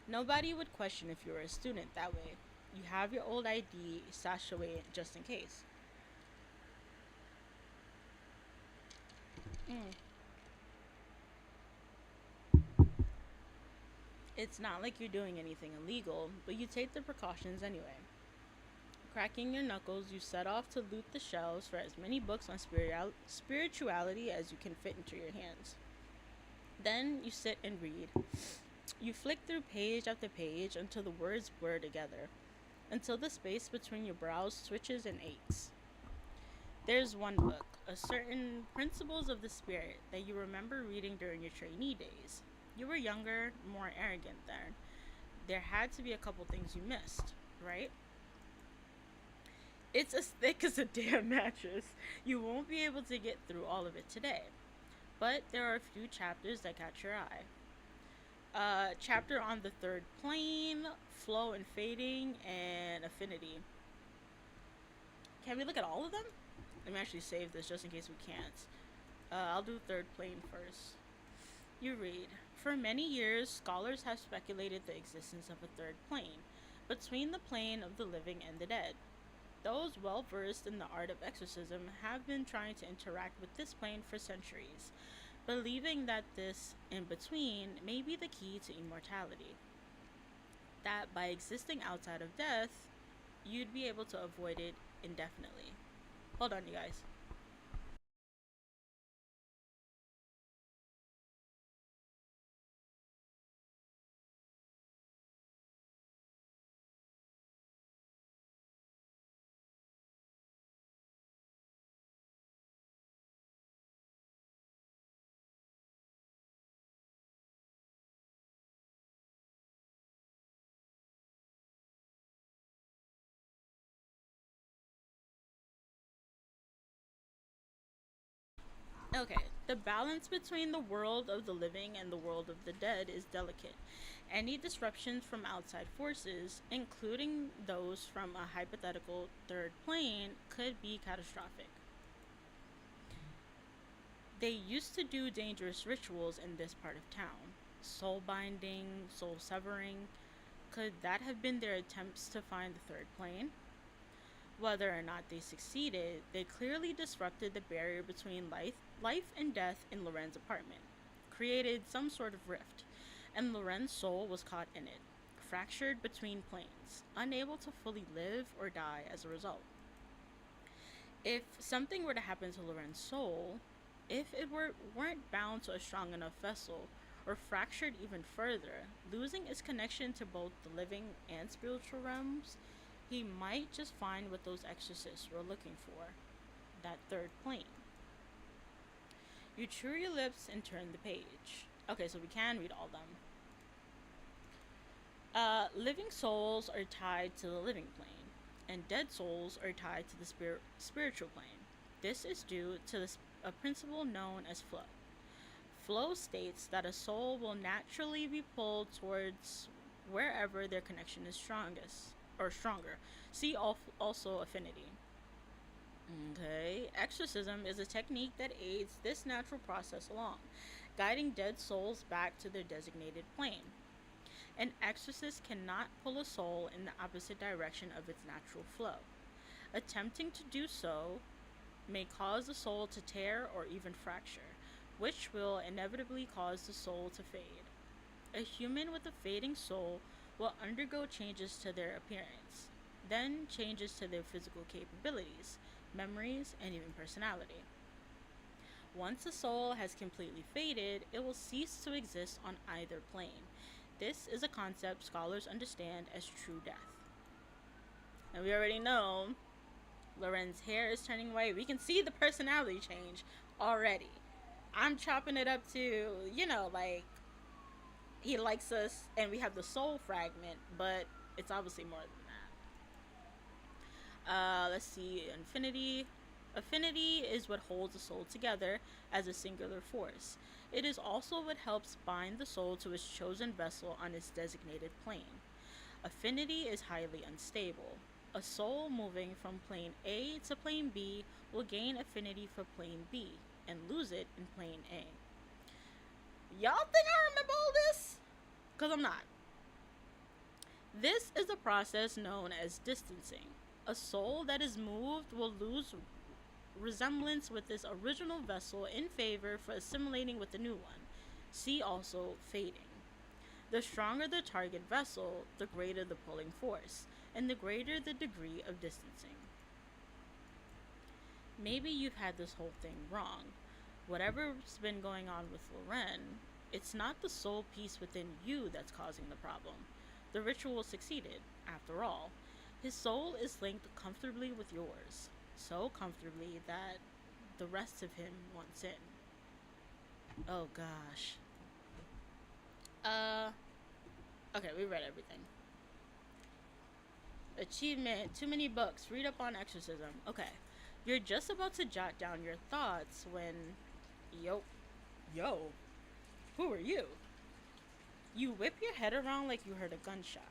Nobody would question if you were a student that way. You have your old ID stashed away just in case. It's not like you're doing anything illegal, but you take the precautions anyway. Cracking your knuckles, you set off to loot the shelves for as many books on spirituality as you can fit into your hands. Then you sit and read. You flick through page after page until the words blur together, until the space between your brows switches and aches. There's one book, a certain Principles of the Spirit, that you remember reading during your trainee days. You were younger, more arrogant then. There had to be a couple things you missed, right? It's as thick as a damn mattress. You won't be able to get through all of it today. But there are a few chapters that catch your eye. Chapter on the third plane, flow and fading, and affinity. Can we look at all of them? Let me actually save this just in case we can't. I'll do third plane first. You read. For many years, scholars have speculated the existence of a third plane, between the plane of the living and the dead. Those well versed in the art of exorcism have been trying to interact with this plane for centuries, believing that this in between may be the key to immortality. That by existing outside of death, you'd be able to avoid it indefinitely. Hold on, you guys. Okay, the balance between the world of the living and the world of the dead is delicate. Any disruptions from outside forces, including those from a hypothetical third plane, could be catastrophic. They used to do dangerous rituals in this part of town. Soul binding, soul severing. Could that have been their attempts to find the third plane? Whether or not they succeeded, they clearly disrupted the barrier between life and death in Lorenn's apartment, created some sort of rift, and Lorenn's soul was caught in it, fractured between planes, unable to fully live or die as a result. If something were to happen to Lorenn's soul, if weren't bound to a strong enough vessel, or fractured even further, losing its connection to both the living and spiritual realms, he might just find what those exorcists were looking for, that third plane. You chew your lips and turn the page. Okay, so we can read all of them. Living souls are tied to the living plane, and dead souls are tied to the spiritual plane. This is due to a principle known as flow. Flow states that a soul will naturally be pulled towards wherever their connection is strongest or stronger. See also affinity. Okay, exorcism is a technique that aids this natural process along, guiding dead souls back to their designated plane. An exorcist cannot pull a soul in the opposite direction of its natural flow. Attempting to do so may cause the soul to tear or even fracture, which will inevitably cause the soul to fade. A human with a fading soul will undergo changes to their appearance, then changes to their physical capabilities, memories, and even personality. Once a soul has completely faded, it will cease to exist on either plane. This is a concept scholars understand as true death. And we already know Lorenn's hair is turning white. We can see the personality change already. I'm chopping it up to, like, he likes us and we have the soul fragment, but it's obviously more than that. Let's see, infinity. Affinity is what holds the soul together as a singular force. It is also what helps bind the soul to its chosen vessel on its designated plane. Affinity is highly unstable. A soul moving from plane A to plane B will gain affinity for plane B and lose it in plane A. Y'all think I remember all this? Because I'm not. This is a process known as distancing. A soul that is moved will lose resemblance with its original vessel in favor for assimilating with the new one. See also fading. The stronger the target vessel, the greater the pulling force, and the greater the degree of distancing. Maybe you've had this whole thing wrong. Whatever's been going on with Lorenn, it's not the soul piece within you that's causing the problem. The ritual succeeded, after all. His soul is linked comfortably with yours, so comfortably that the rest of him wants in. Oh gosh. Uh, okay, we read everything. Achievement, too many books, read up on exorcism. Okay, you're just about to jot down your thoughts when. Yo, who are you? You whip your head around like you heard a gunshot.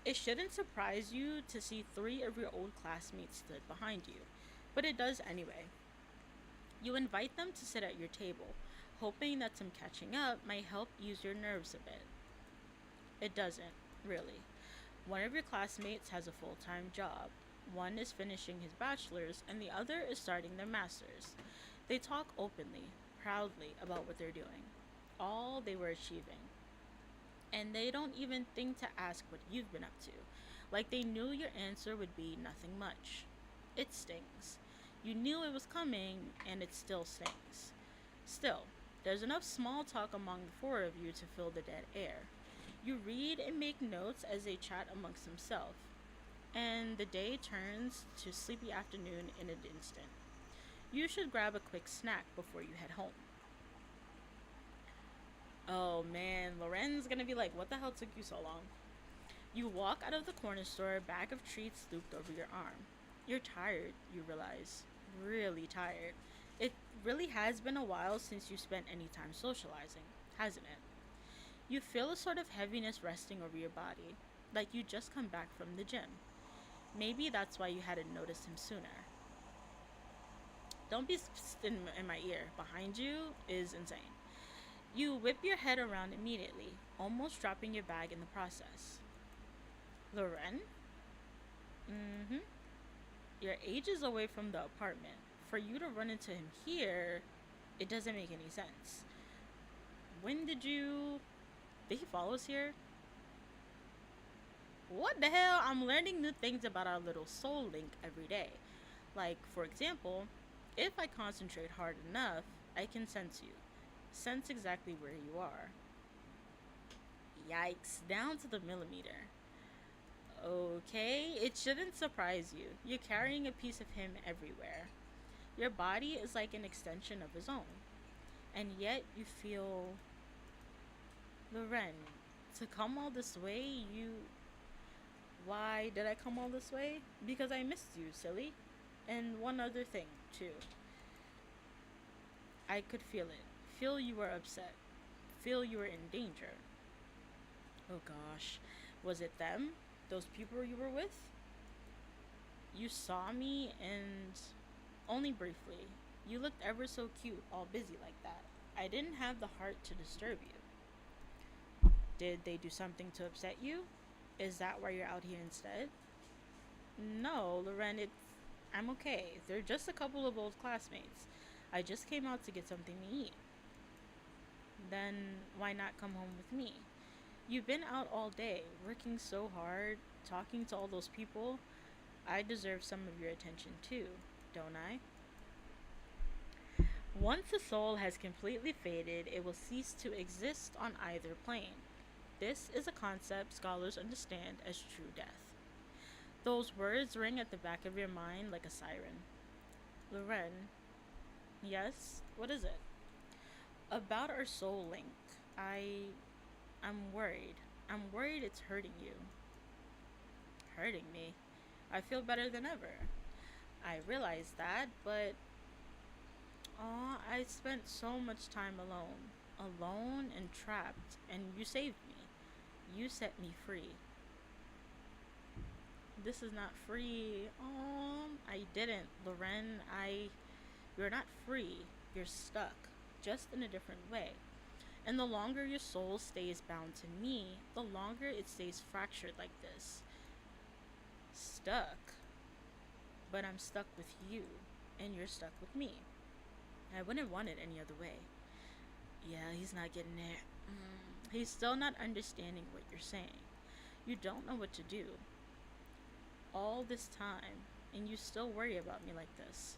It shouldn't surprise you to see 3 of your old classmates stood behind you, but it does anyway. You invite them to sit at your table, hoping that some catching up might help ease your nerves a bit. It doesn't, really. One of your classmates has a full-time job. One is finishing his bachelor's, and the other is starting their master's. They talk openly, proudly about what they're doing, all they were achieving. And they don't even think to ask what you've been up to, like they knew your answer would be nothing much. It stings. You knew it was coming, and it still stings. Still, there's enough small talk among the 4 of you to fill the dead air. You read and make notes as they chat amongst themselves, and the day turns to sleepy afternoon in an instant. You should grab a quick snack before you head home. Oh man, Lorenn's gonna be like, what the hell took you so long? You walk out of the corner store, a bag of treats looped over your arm. You're tired, you realize. Really tired. It really has been a while since you spent any time socializing, hasn't it? You feel a sort of heaviness resting over your body, like you just come back from the gym. Maybe that's why you hadn't noticed him sooner. Don't be in my ear. Behind you is insane. You whip your head around immediately, almost dropping your bag in the process. Lorenn? Mm-hmm. You're ages away from the apartment. For you to run into him here, it doesn't make any sense. When did he follow us here? What the hell? I'm learning new things about our little soul link every day. Like, for example, if I concentrate hard enough, I can sense you. Sense exactly where you are. Yikes, down to the millimeter. Okay, it shouldn't surprise you. You're carrying a piece of him everywhere. Your body is like an extension of his own. And yet you feel... Lorenn, to come all this way, Why did I come all this way? Because I missed you, silly. And one other thing, too. I could feel it. Feel you were upset. Feel you were in danger. Oh gosh. Was it them? Those people you were with? You saw me and... only briefly. You looked ever so cute, all busy like that. I didn't have the heart to disturb you. Did they do something to upset you? Is that why you're out here instead? No, Lorenn, I'm okay. They're just a couple of old classmates. I just came out to get something to eat. Then why not come home with me? You've been out all day, working so hard, talking to all those people. I deserve some of your attention too, don't I? Once the soul has completely faded, it will cease to exist on either plane. This is a concept scholars understand as true death. Those words ring at the back of your mind like a siren. Lorenn, yes, what is it? About our soul link. I'm worried. I'm worried it's hurting you. Hurting me? I feel better than ever. I realize that, but... I spent so much time alone. Alone and trapped, and you saved me. You set me free. This is not free. I didn't. Lorenn, You're not free. You're stuck. Just in a different way. And the longer your soul stays bound to me, the longer it stays fractured like this. Stuck. But I'm stuck with you, and you're stuck with me. I wouldn't want it any other way. Yeah, he's not getting it. He's still not understanding what you're saying. You don't know what to do. All this time, and you still worry about me like this.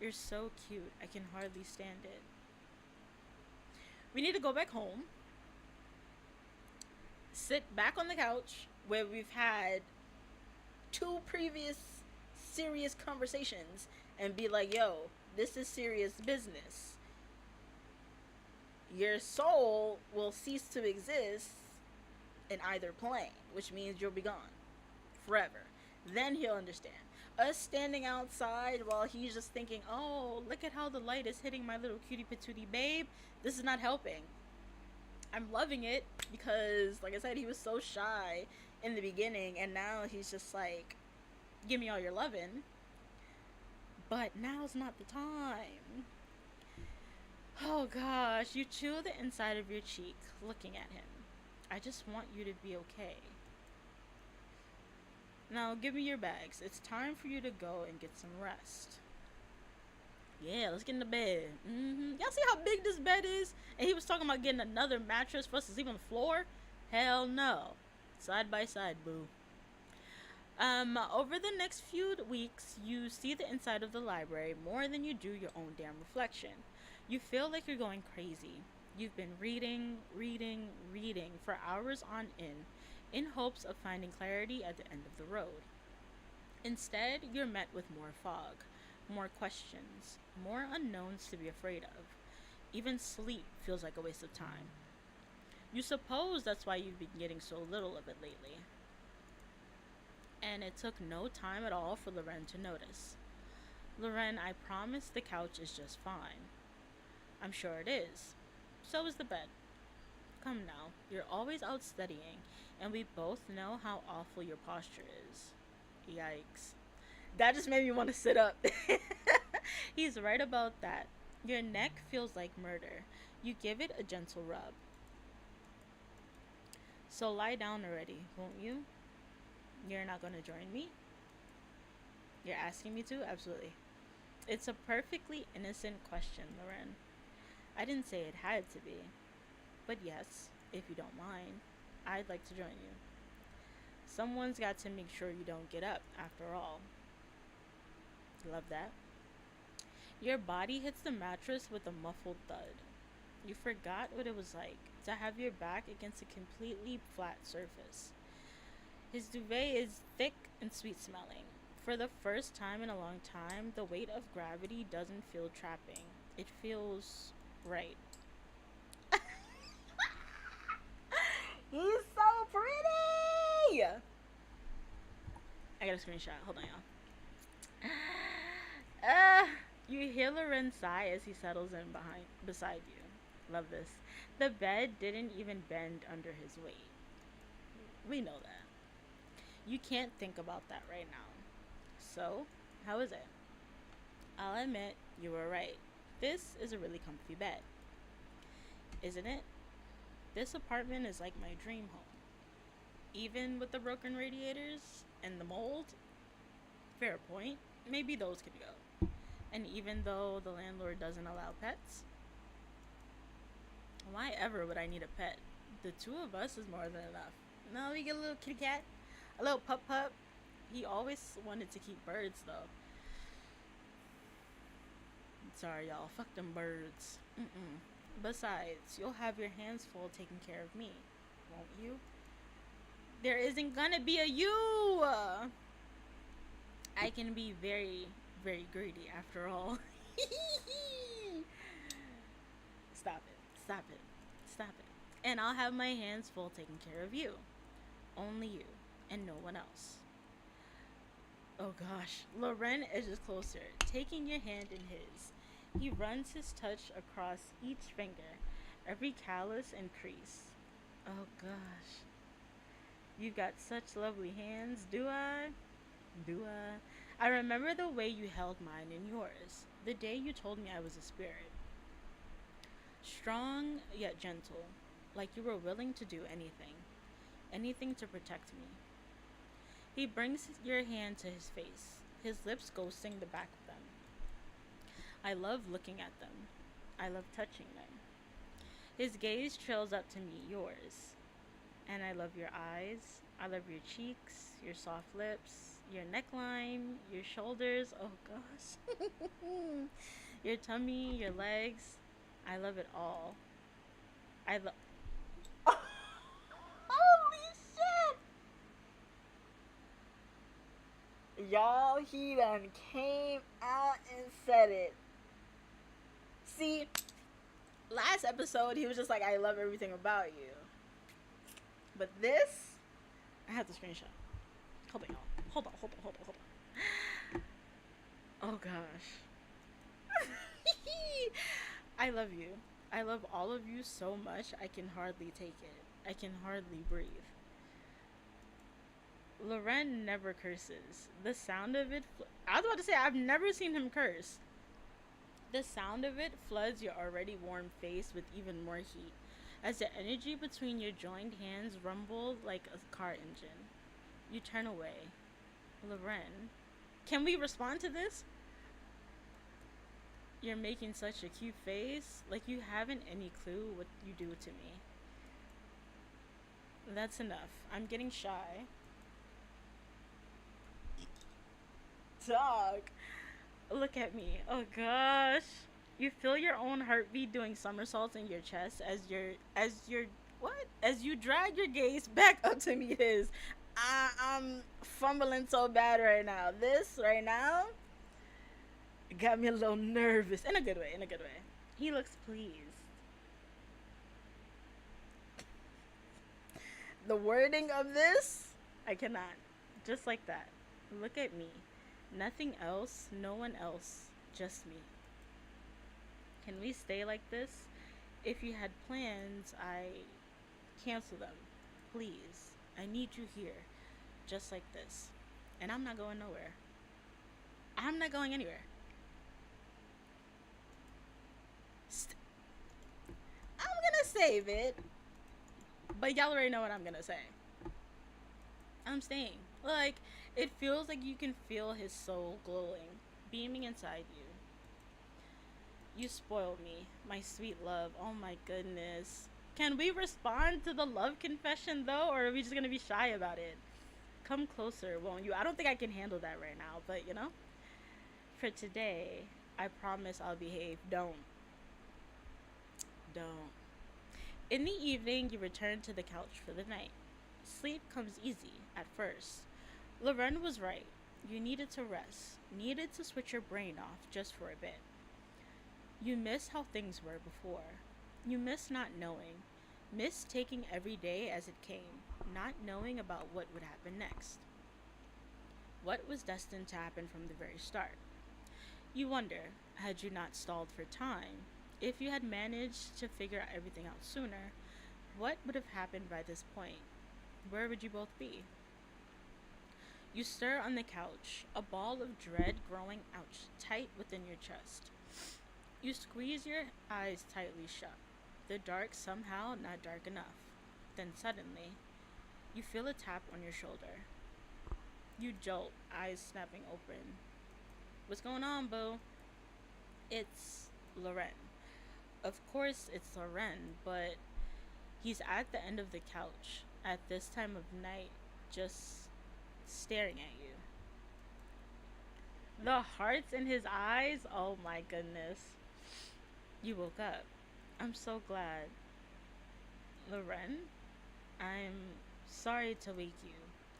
You're so cute, I can hardly stand it. We need to go back home, sit back on the couch where we've had two previous serious conversations, and be like, yo, this is serious business. Your soul will cease to exist in either plane, which means you'll be gone forever. Then he'll understand. Us standing outside while he's just thinking, oh, look at how the light is hitting my little cutie patootie babe. This is not helping. I'm loving it because, like I said, he was so shy in the beginning, and now he's just like, give me all your lovin'. But now's not the time. Oh gosh, you chew the inside of your cheek looking at him. I just want you to be okay. Now give me your bags. It's time for you to go and get some rest. Yeah, let's get in the bed. Y'all see how big this bed is? And he was talking about getting another mattress for us to sleep on the floor? Hell no. Side by side, boo. Over the next few weeks, you see the inside of the library more than you do your own damn reflection. You feel like you're going crazy. You've been reading for hours on end, in hopes of finding clarity at the end of the road. Instead, you're met with more fog, more questions, more unknowns to be afraid of. Even sleep feels like a waste of time. You suppose that's why you've been getting so little of it lately. And it took no time at all for Lorenn to notice. Lorenn, I promise the couch is just fine. I'm sure it is. So is the bed. Come now, you're always out studying, and we both know how awful your posture is. Yikes. That just made me want to sit up. He's right about that. Your neck feels like murder. You give it a gentle rub. So lie down already, won't you? You're not going to join me? You're asking me to? Absolutely. It's a perfectly innocent question, Lorenn. I didn't say it had to be. But yes, if you don't mind, I'd like to join you. Someone's got to make sure you don't get up, after all. Love that. Your body hits the mattress with a muffled thud. You forgot what it was like to have your back against a completely flat surface. His duvet is thick and sweet smelling. For the first time in a long time, the weight of gravity doesn't feel trapping. It feels right. He's so pretty! I got a screenshot. Hold on, y'all. You hear Lorenn sigh as he settles in beside you. Love this. The bed didn't even bend under his weight. We know that. You can't think about that right now. So, how is it? I'll admit, you were right. This is a really comfy bed. Isn't it? This apartment is like my dream home. Even with the broken radiators and the mold, fair point, maybe those could go. And even though the landlord doesn't allow pets, why ever would I need a pet? The two of us is more than enough. No, we get a little kitty cat, a little pup. He always wanted to keep birds though. Sorry y'all, fuck them birds. Besides, you'll have your hands full taking care of me, won't you? There isn't gonna be a you! I can be very, very greedy after all. Stop it. And I'll have my hands full taking care of you. Only you, and no one else. Oh gosh, Lorenn edges closer, taking your hand in his. He runs his touch across each finger, every callus and crease. Oh gosh. You've got such lovely hands, do I? I remember the way you held mine in yours, the day you told me I was a spirit. Strong yet gentle, like you were willing to do anything to protect me. He brings your hand to his face, his lips ghosting the back of them. I love looking at them. I love touching them. His gaze trails up to meet yours. And I love your eyes. I love your cheeks, your soft lips, your neckline, your shoulders. Oh gosh. Your tummy, your legs. I love it all. I love. Holy shit! Y'all, he done came out and said it. See, last episode he was just like, I love everything about you. But this, I have the screenshot. Hold on, y'all. Hold on. Oh gosh. I love you. I love all of you so much, I can hardly take it. I can hardly breathe. Lorenn never curses. The sound of it. I was about to say, I've never seen him curse. The sound of it floods your already warm face with even more heat, as the energy between your joined hands rumbles like a car engine. You turn away. Lorenn, can we respond to this? You're making such a cute face, like you haven't any clue what you do to me. That's enough. I'm getting shy. Dog. Look at me. Oh gosh. You feel your own heartbeat doing somersaults in your chest as you drag your gaze back up to meet his. I'm fumbling so bad right now. This right now got me a little nervous in a good way. He looks pleased. The wording of this, I cannot. Just like that. Look at me. Nothing else, no one else, just me. Can we stay like this? If you had plans, I cancel them. Please. I need you here. Just like this. And I'm not going nowhere. I'm not going anywhere. I'm gonna save it. But y'all already know what I'm gonna say. I'm staying. Like, it feels like you can feel his soul glowing, beaming inside you. You spoiled me, my sweet love. Oh my goodness. Can we respond to the love confession though, or are we just gonna be shy about it? Come closer, won't you? I don't think I can handle that right now, but you know? For today, I promise I'll behave. Don't. In the evening, you return to the couch for the night. Sleep comes easy at first. Lorenn was right. You needed to rest, needed to switch your brain off just for a bit. You miss how things were before. You miss not knowing, miss taking every day as it came, not knowing about what would happen next. What was destined to happen from the very start. You wonder, had you not stalled for time, if you had managed to figure everything out sooner, what would have happened by this point? Where would you both be? You stir on the couch, a ball of dread growing out tight within your chest. You squeeze your eyes tightly shut, the dark somehow not dark enough. Then suddenly, you feel a tap on your shoulder. You jolt, eyes snapping open. What's going on, boo? It's Lorenn. Of course it's Lorenn, but he's at the end of the couch at this time of night, just staring at you. The hearts in his eyes, oh my goodness. You woke up. I'm so glad. Lorenn, I'm sorry to wake you.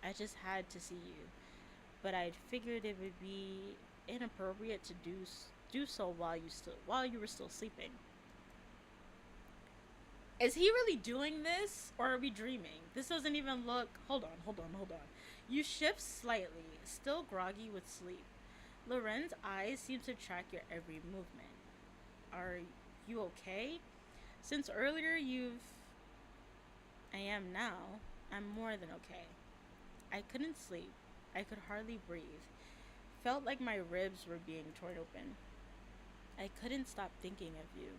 I just had to see you, but I figured it would be inappropriate to do so while you were still sleeping. Is he really doing this, or are we dreaming? This doesn't even look. Hold on. You shift slightly, still groggy with sleep. Lorenn's eyes seem to track your every movement. Are you okay? Since earlier I am now. I'm more than okay. I couldn't sleep. I could hardly breathe. Felt like my ribs were being torn open. I couldn't stop thinking of you.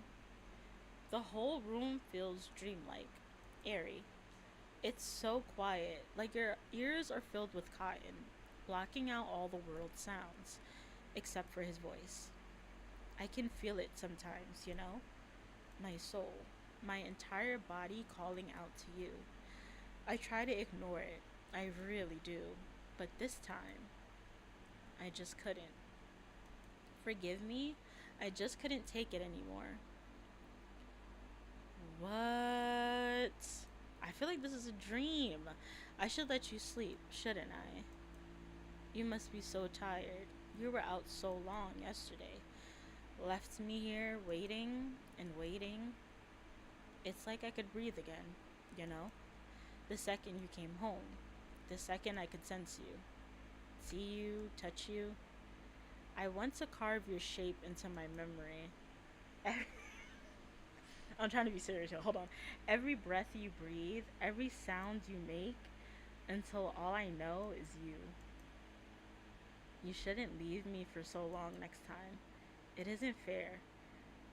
The whole room feels dreamlike, airy. It's so quiet, like your ears are filled with cotton, blocking out all the world's sounds, except for his voice. I can feel it sometimes, you know? My soul, my entire body calling out to you. I try to ignore it, I really do, but this time, I just couldn't. Forgive me, I just couldn't take it anymore. What? I feel like this is a dream. I should let you sleep, shouldn't I? You must be so tired. You were out so long yesterday. Left me here waiting and waiting. It's like I could breathe again, you know? The second you came home. The second I could sense you. See you, touch you. I want to carve your shape into my memory. I'm trying to be serious here. Hold on. Every breath you breathe, every sound you make, until all I know is you. You shouldn't leave me for so long next time. It isn't fair.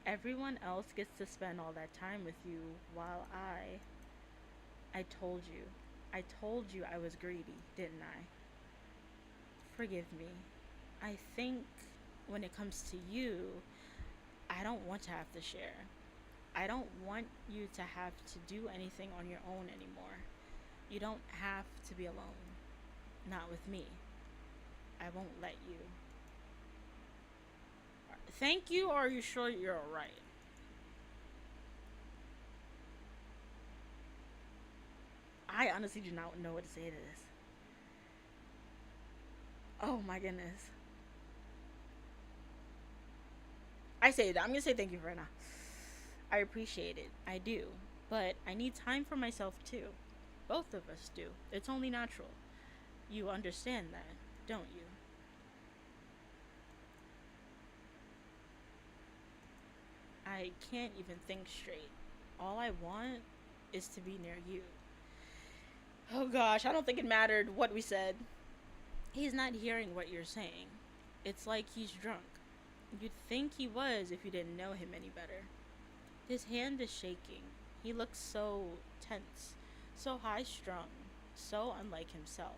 Everyone else gets to spend all that time with you while I told you. I told you I was greedy, didn't I? Forgive me. I think when it comes to you, I don't want to have to share. I don't want you to have to do anything on your own anymore. You don't have to be alone. Not with me. I won't let you. Thank you, or are you sure you're alright? I honestly do not know what to say to this. Oh my goodness. I'm gonna say thank you for right now. I appreciate it. I do. But I need time for myself too. Both of us do. It's only natural. You understand that, don't you? I can't even think straight. All I want is to be near you. Oh gosh, I don't think it mattered what we said. He's not hearing what you're saying. It's like he's drunk. You'd think he was if you didn't know him any better. His hand is shaking. He looks so tense, so high strung, so unlike himself.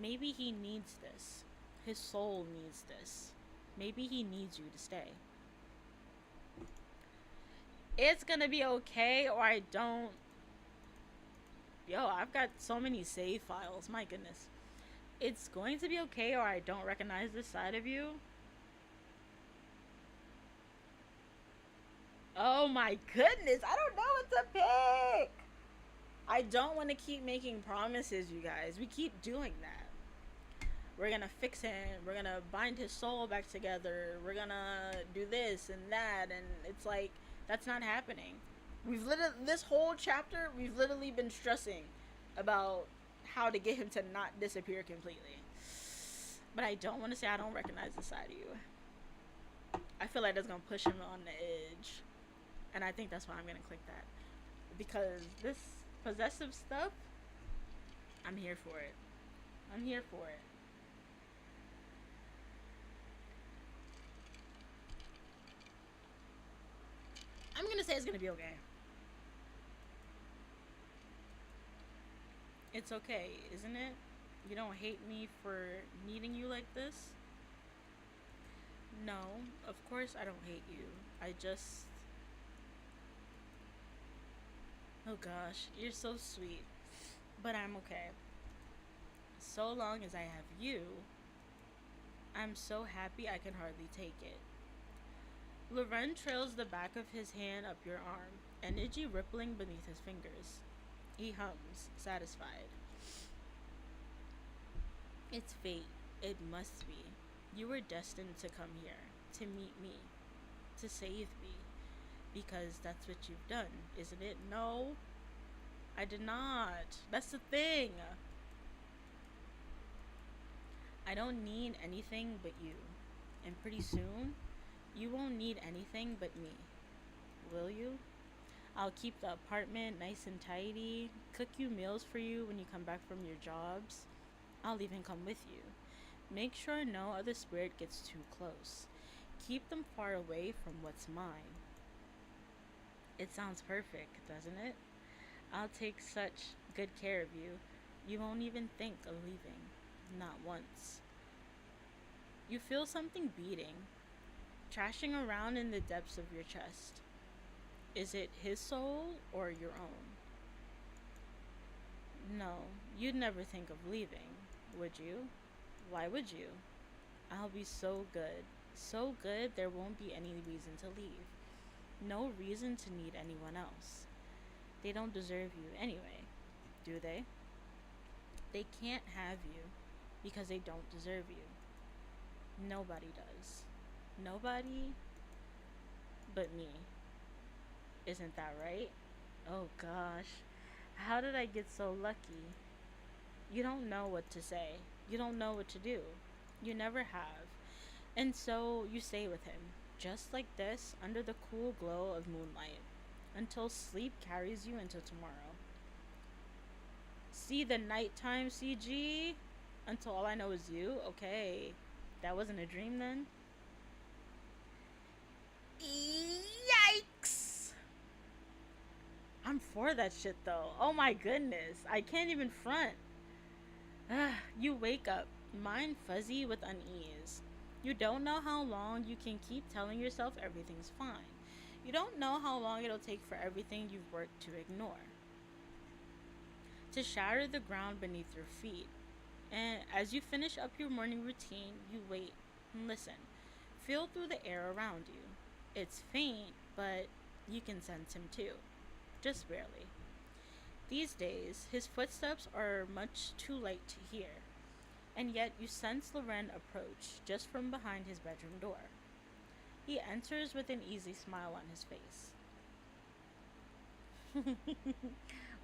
Maybe he needs this. His soul needs this. Maybe he needs you to stay. It's gonna be okay, or I don't. Yo, I've got so many save files, my goodness. It's going to be okay, or I don't recognize this side of you. Oh my goodness, I don't know what to pick. I don't want to keep making promises, you guys. We keep doing that. We're gonna fix him. We're gonna bind his soul back together. We're gonna do this and that, and it's like that's not happening. This whole chapter, we've literally been stressing about how to get him to not disappear completely. But I don't want to say I don't recognize the side of you. I feel like that's gonna push him on the edge, and I think that's why I'm gonna click that, because this possessive stuff, I'm here for it. I'm here for it. I'm gonna say it's gonna be okay. It's okay, isn't it? You don't hate me for needing you like this? No, of course I don't hate you. I just. Oh gosh, you're so sweet. But I'm okay. So long as I have you, I'm so happy I can hardly take it. Lorenn trails the back of his hand up your arm, energy rippling beneath his fingers. He hums, satisfied. It's fate. It must be. You were destined to come here, to meet me, to save me. Because that's what you've done, isn't it? No, I did not. That's the thing. I don't need anything but you. And pretty soon, you won't need anything but me. Will you? I'll keep the apartment nice and tidy, cook you meals for you when you come back from your jobs. I'll even come with you. Make sure no other spirit gets too close. Keep them far away from what's mine. It sounds perfect, doesn't it? I'll take such good care of you. You won't even think of leaving. Not once. You feel something beating, trashing around in the depths of your chest. Is it his soul or your own? No, you'd never think of leaving, would you? Why would you? I'll be so good. So good there won't be any reason to leave. No reason to need anyone else. They don't deserve you anyway, do they? They can't have you because they don't deserve you. Nobody does. Nobody but me. Isn't that right? Oh gosh. How did I get so lucky? You don't know what to say. You don't know what to do. You never have. And so you stay with him, just like this, under the cool glow of moonlight, until sleep carries you into tomorrow. See the nighttime CG? Until all I know is you? Okay. That wasn't a dream then? Yikes! I'm for that shit though. Oh my goodness. I can't even front. You wake up, mind fuzzy with unease. You don't know how long you can keep telling yourself everything's fine. You don't know how long it'll take for everything you've worked to ignore to shatter the ground beneath your feet. And as you finish up your morning routine, you wait and listen. Feel through the air around you. It's faint, but you can sense him too. Just barely. These days, his footsteps are much too light to hear, and yet you sense Lorenn approach just from behind his bedroom door. He enters with an easy smile on his face.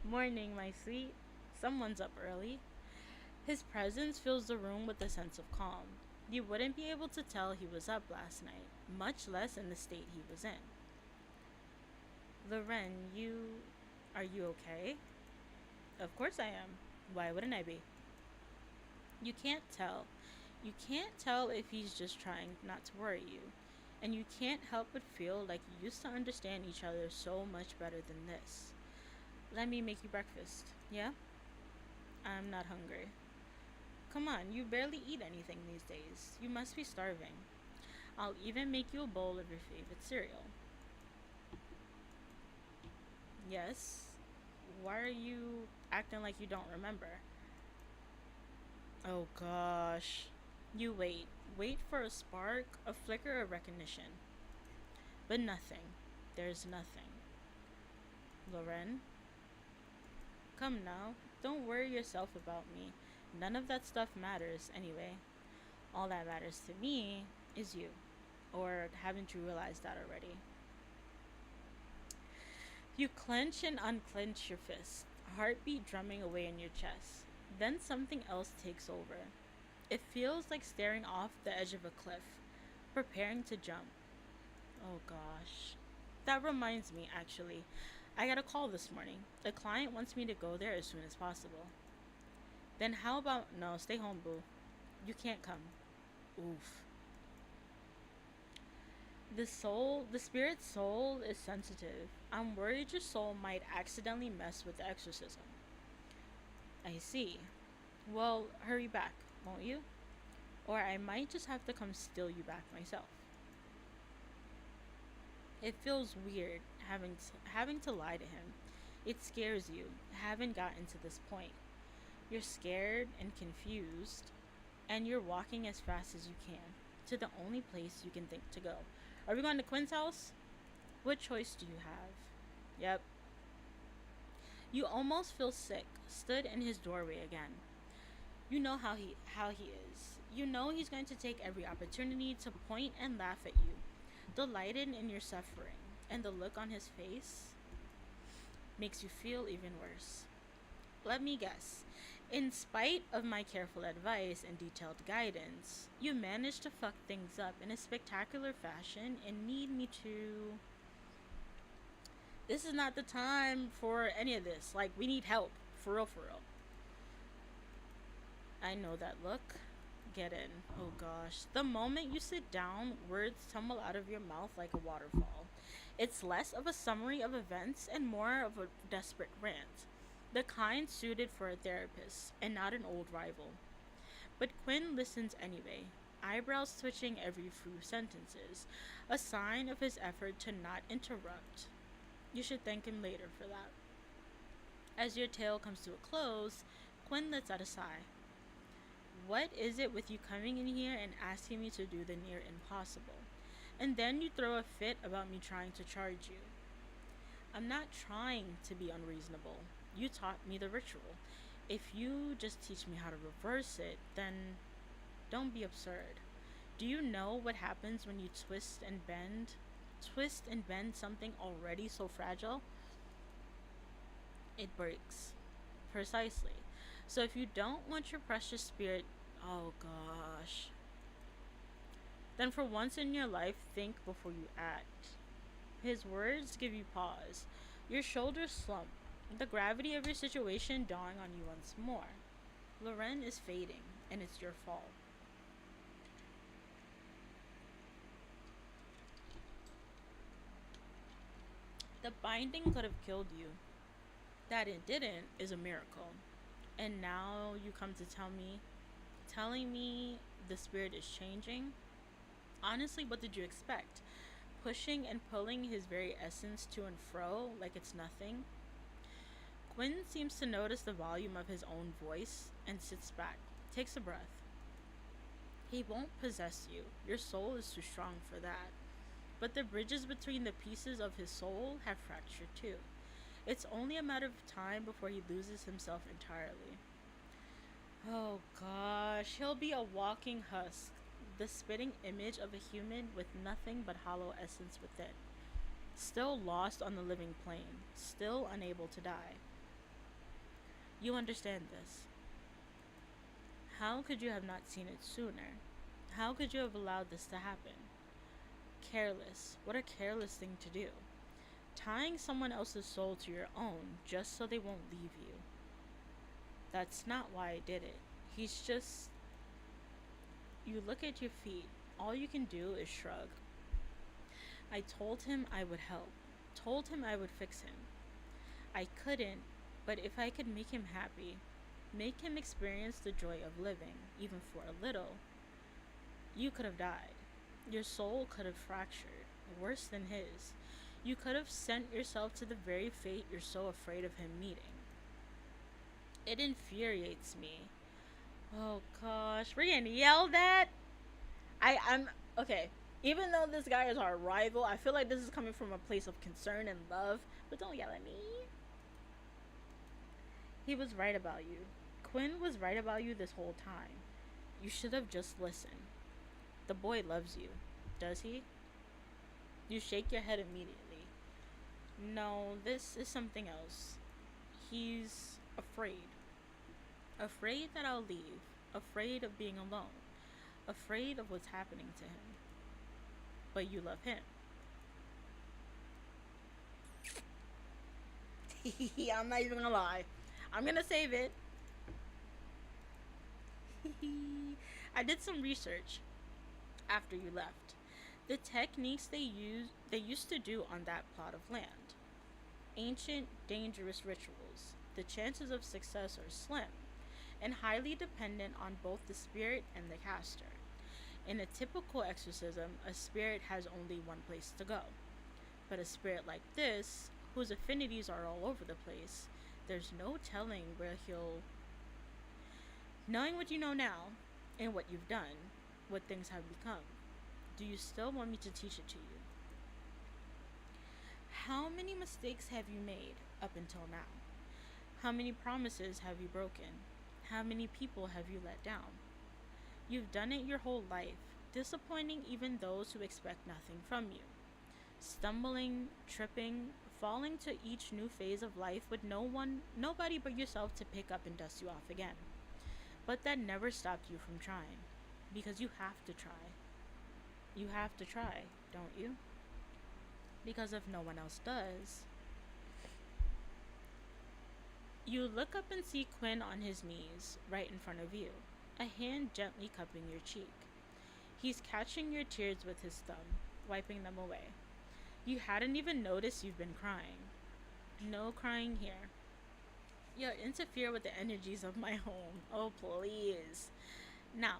Morning, my sweet. Someone's up early. His presence fills the room with a sense of calm. You wouldn't be able to tell he was up last night, much less in the state he was in. Lorenn, are you okay? Of course I am. Why wouldn't I be? You can't tell. You can't tell if he's just trying not to worry you. And you can't help but feel like you used to understand each other so much better than this. Let me make you breakfast, yeah? I'm not hungry. Come on, you barely eat anything these days. You must be starving. I'll even make you a bowl of your favorite cereal. Yes? Why are you acting like you don't remember? Oh gosh. You wait. Wait for a spark, a flicker of recognition. But nothing. There's nothing. Lorenn? Come now. Don't worry yourself about me. None of that stuff matters anyway. All that matters to me is you. Or haven't you realized that already? You clench and unclench your fist, heartbeat drumming away in your chest. Then something else takes over. It feels like staring off the edge of a cliff, preparing to jump. Oh gosh. That reminds me, actually. I got a call this morning. The client wants me to go there as soon as possible. Then how about, no, stay home, boo. You can't come. Oof. The spirit soul is sensitive. I'm worried your soul might accidentally mess with the exorcism. I see. Well, hurry back, won't you? Or I might just have to come steal you back myself. It feels weird having to lie to him. It scares you, having gotten to this point. You're scared and confused, and you're walking as fast as you can to the only place you can think to go. Are we going to Quinn's house? What choice do you have? Yep. You almost feel sick, stood in his doorway again. You know how he is. You know he's going to take every opportunity to point and laugh at you, delighted in your suffering, and the look on his face makes you feel even worse. Let me guess. In spite of my careful advice and detailed guidance, you managed to fuck things up in a spectacular fashion and need me to... This is not the time for any of this. Like, we need help. For real, for real. I know that look. Get in. Oh gosh. The moment you sit down, words tumble out of your mouth like a waterfall. It's less of a summary of events and more of a desperate rant. The kind suited for a therapist and not an old rival. But Quinn listens anyway, eyebrows twitching every few sentences, a sign of his effort to not interrupt. You should thank him later for that. As your tale comes to a close, Quinn lets out a sigh. What is it with you coming in here and asking me to do the near impossible? And then you throw a fit about me trying to charge you. I'm not trying to be unreasonable. You taught me the ritual. If you just teach me how to reverse it, then don't be absurd. Do you know what happens when you twist and bend? Twist and bend something already so fragile? It breaks. Precisely. So if you don't want your precious spirit, oh gosh, then for once in your life, think before you act. His words give you pause. Your shoulders slump, the gravity of your situation dawning on you once more. Lorenn is fading, and it's your fault. The binding could have killed you. That it didn't is a miracle. And now you come to telling me the spirit is changing? Honestly, what did you expect? Pushing and pulling his very essence to and fro like it's nothing? Quinn seems to notice the volume of his own voice and sits back, takes a breath. He won't possess you. Your soul is too strong for that. But the bridges between the pieces of his soul have fractured too. It's only a matter of time before he loses himself entirely. Oh gosh, he'll be a walking husk, the spitting image of a human with nothing but hollow essence within. Still lost on the living plane, still unable to die. You understand this. How could you have not seen it sooner? How could you have allowed this to happen? Careless. What a careless thing to do. Tying someone else's soul to your own just so they won't leave you. That's not why I did it. He's just. You look at your feet. All you can do is shrug. I told him I would help. Told him I would fix him. I couldn't, but if I could make him happy, make him experience the joy of living, even for a little, you could have died. Your soul could have fractured, worse than his. You could have sent yourself to the very fate you're so afraid of him meeting. It infuriates me. Oh gosh, we're getting yelled at. I'm okay. Even though this guy is our rival, I feel like this is coming from a place of concern and love. But don't yell at me. He was right about you. Quinn was right about you this whole time. You should have just listened. The boy loves you. Does he? You shake your head immediately. No, this is something else. He's afraid. Afraid that I'll leave. Afraid of being alone. Afraid of what's happening to him. But you love him. I'm not even gonna lie. I'm gonna save it. I did some research after you left. The techniques they used to do on that plot of land. Ancient, dangerous rituals. The chances of success are slim, and highly dependent on both the spirit and the caster. In a typical exorcism, a spirit has only one place to go. But a spirit like this, whose affinities are all over the place, there's no telling where he'll. Knowing what you know now, and what you've done, what things have become, do you still want me to teach it to you? How many mistakes have you made up until now? How many promises have you broken? How many people have you let down? You've done it your whole life, disappointing even those who expect nothing from you. Stumbling, tripping, falling to each new phase of life with nobody but yourself to pick up and dust you off again. But that never stopped you from trying, because you have to try. You have to try, don't you? Because if no one else does. You look up and see Quinn on his knees, right in front of you, a hand gently cupping your cheek. He's catching your tears with his thumb, wiping them away. You hadn't even noticed you've been crying. No crying here. You'll interfere with the energies of my home. Oh, please. Now,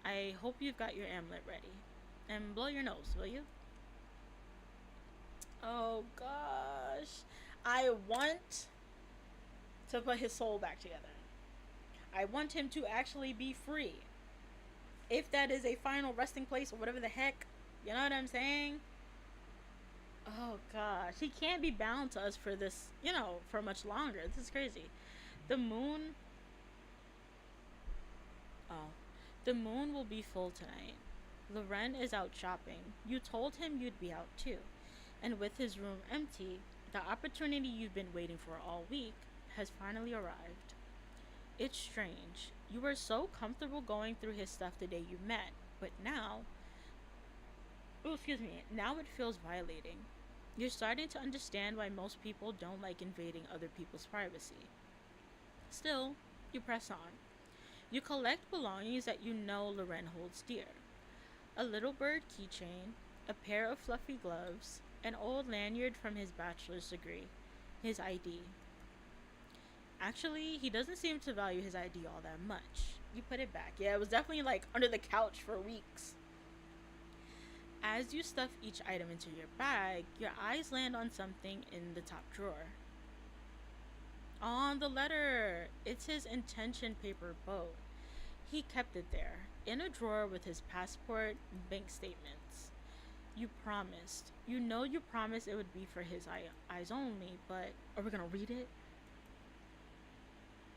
I hope you've got your amulet ready. And blow your nose, will you? Oh gosh. I want to put his soul back together. I want him to actually be free. If that is a final resting place or whatever the heck, you know what I'm saying? Oh gosh. He can't be bound to us for this, for much longer. This is crazy. The moon. Oh. The moon will be full tonight. Lorenn is out shopping. You told him you'd be out too. And with his room empty, the opportunity you've been waiting for all week has finally arrived. It's strange. You were so comfortable going through his stuff the day you met, but now, oh, excuse me, now it feels violating. You're starting to understand why most people don't like invading other people's privacy. Still, you press on. You collect belongings that you know Lorenn holds dear: a little bird keychain, a pair of fluffy gloves, an old lanyard from his bachelor's degree, his ID. Actually, he doesn't seem to value his ID all that much. You put it back. Yeah, it was definitely like under the couch for weeks. As you stuff each item into your bag, your eyes land on something in the top drawer. On the letter! It's his intention paper boat. He kept it there, in a drawer with his passport and bank statements. You promised. You know you promised it would be for his eyes only, but are we gonna read it?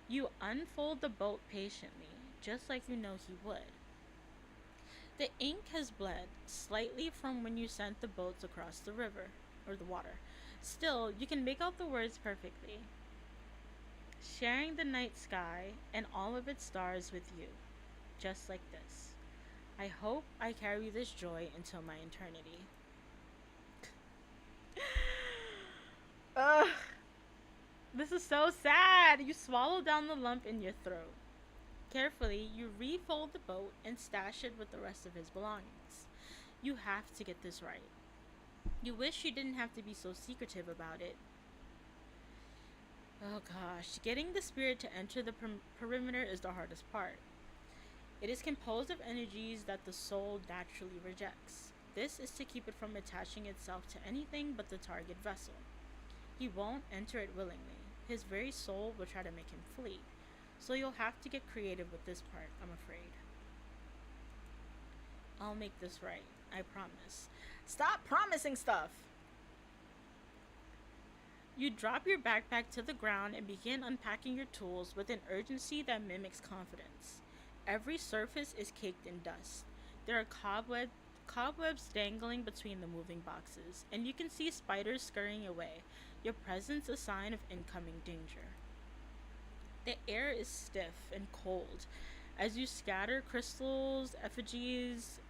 You unfold the boat patiently, just like you know he would. The ink has bled slightly from when you sent the boats across the river, or the water. Still, you can make out the words perfectly. Sharing the night sky and all of its stars with you, just like this. I hope I carry this joy until my eternity. Ugh. This is so sad. You swallow down the lump in your throat. Carefully, you refold the boat and stash it with the rest of his belongings. You have to get this right. You wish you didn't have to be so secretive about it. Oh gosh, getting the spirit to enter the perimeter is the hardest part. It is composed of energies that the soul naturally rejects. This is to keep it from attaching itself to anything but the target vessel. He won't enter it willingly. His very soul will try to make him flee. So you'll have to get creative with this part, I'm afraid. I'll make this right, I promise. Stop promising stuff! You drop your backpack to the ground and begin unpacking your tools with an urgency that mimics confidence. Every surface is caked in dust. There are cobwebs dangling between the moving boxes, and you can see spiders scurrying away, your presence a sign of incoming danger. The air is stiff and cold. As you scatter crystals, effigies,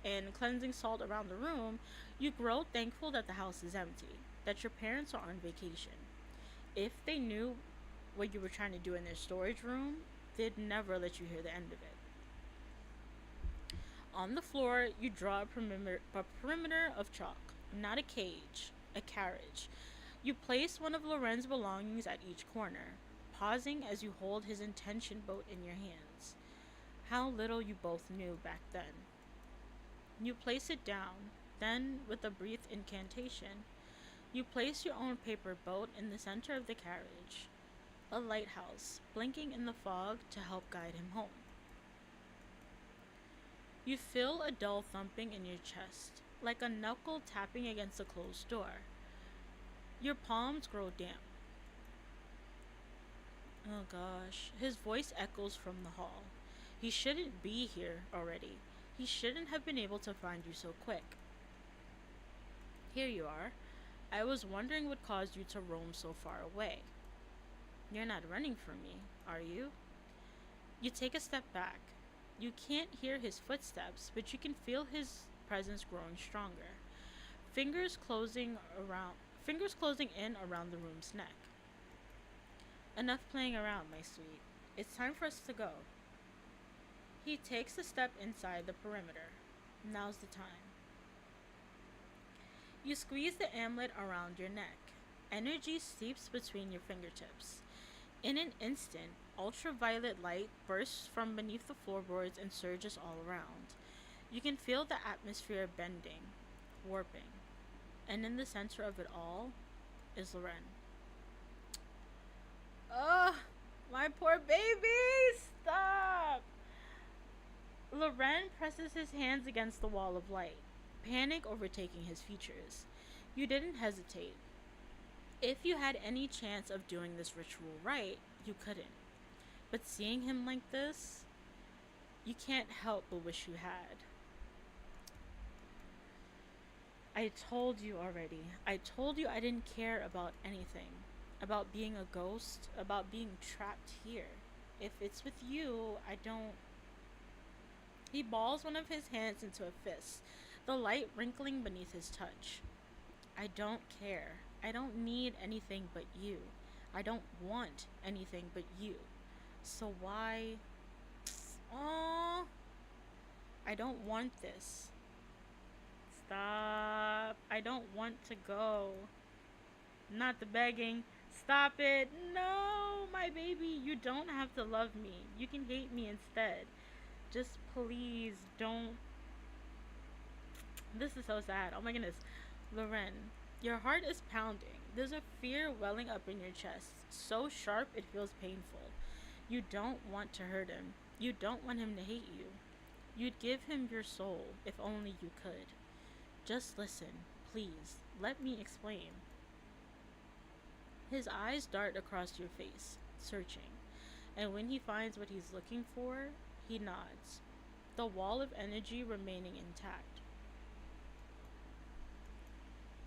and cleansing salt around the room, you grow thankful that the house is empty, that your parents are on vacation. If they knew what you were trying to do in their storage room, they'd never let you hear the end of it. On the floor, you draw a perimeter of chalk, not a cage, a carriage. You place one of Lorenn's belongings at each corner, pausing as you hold his intention boat in your hands. How little you both knew back then. You place it down, then, with a brief incantation, you place your own paper boat in the center of the carriage, a lighthouse blinking in the fog to help guide him home. You feel a dull thumping in your chest, like a knuckle tapping against a closed door. Your palms grow damp. Oh gosh, his voice echoes from the hall. He shouldn't be here already. He shouldn't have been able to find you so quick. Here you are. I was wondering what caused you to roam so far away. You're not running from me, are you? You take a step back. You can't hear his footsteps, but you can feel his presence growing stronger. Fingers closing in around the room's neck. Enough playing around, my sweet. It's time for us to go. He takes a step inside the perimeter. Now's the time. You squeeze the amulet around your neck. Energy seeps between your fingertips. In an instant, ultraviolet light bursts from beneath the floorboards and surges all around. You can feel the atmosphere bending, warping. And in the center of it all is Lorenn. Ugh, my poor baby! Stop! Lorenn presses his hands against the wall of light, panic overtaking his features. You didn't hesitate. If you had any chance of doing this ritual right, you couldn't. But seeing him like this, you can't help but wish you had. I told you already. I told you I didn't care about anything. About being a ghost, about being trapped here. If it's with you, I don't. He balls one of his hands into a fist, the light wrinkling beneath his touch. I don't care. I don't need anything but you. I don't want anything but you. So why? Oh, I don't want this. Stop. I don't want to go. Not the begging. Stop it. No, my baby, you don't have to love me. You can hate me instead. Just please don't. This is so sad. Oh my goodness. Lorenn, your heart is pounding. There's a fear welling up in your chest, so sharp it feels painful. You don't want to hurt him. You don't want him to hate you. You'd give him your soul if only you could. Just listen, please. Let me explain. His eyes dart across your face, searching, and when he finds what he's looking for, he nods, the wall of energy remaining intact.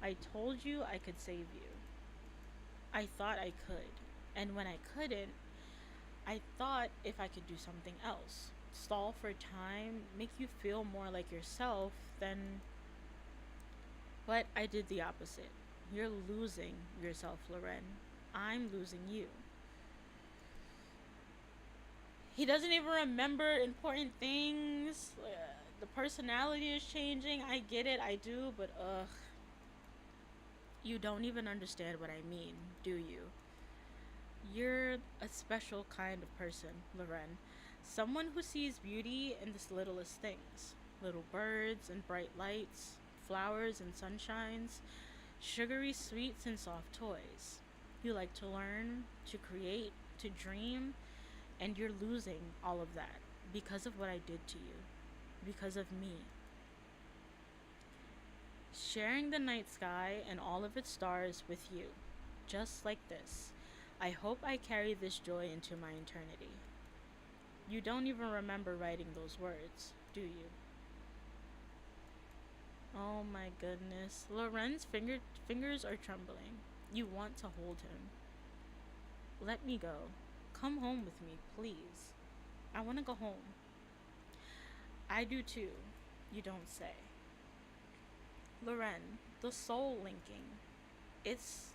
I told you I could save you. I thought I could, and when I couldn't, I thought if I could do something else, stall for time, make you feel more like yourself, then. But I did the opposite. You're losing yourself, Lorenn. I'm losing you. He doesn't even remember important things. The personality is changing. I get it, I do, but ugh. You don't even understand what I mean, do you? You're a special kind of person, Lorenn. Someone who sees beauty in the littlest things. Little birds and bright lights, flowers and sunshines, sugary sweets and soft toys. You like to learn, to create, to dream, and you're losing all of that because of what I did to you, because of me. Sharing the night sky and all of its stars with you, just like this. I hope I carry this joy into my eternity. You don't even remember writing those words, do you? Oh my goodness. Lorenn's fingers are trembling. You want to hold him. Let me go. Come home with me, please. I want to go home. I do too. You don't say. Lorenn, the soul linking. It's.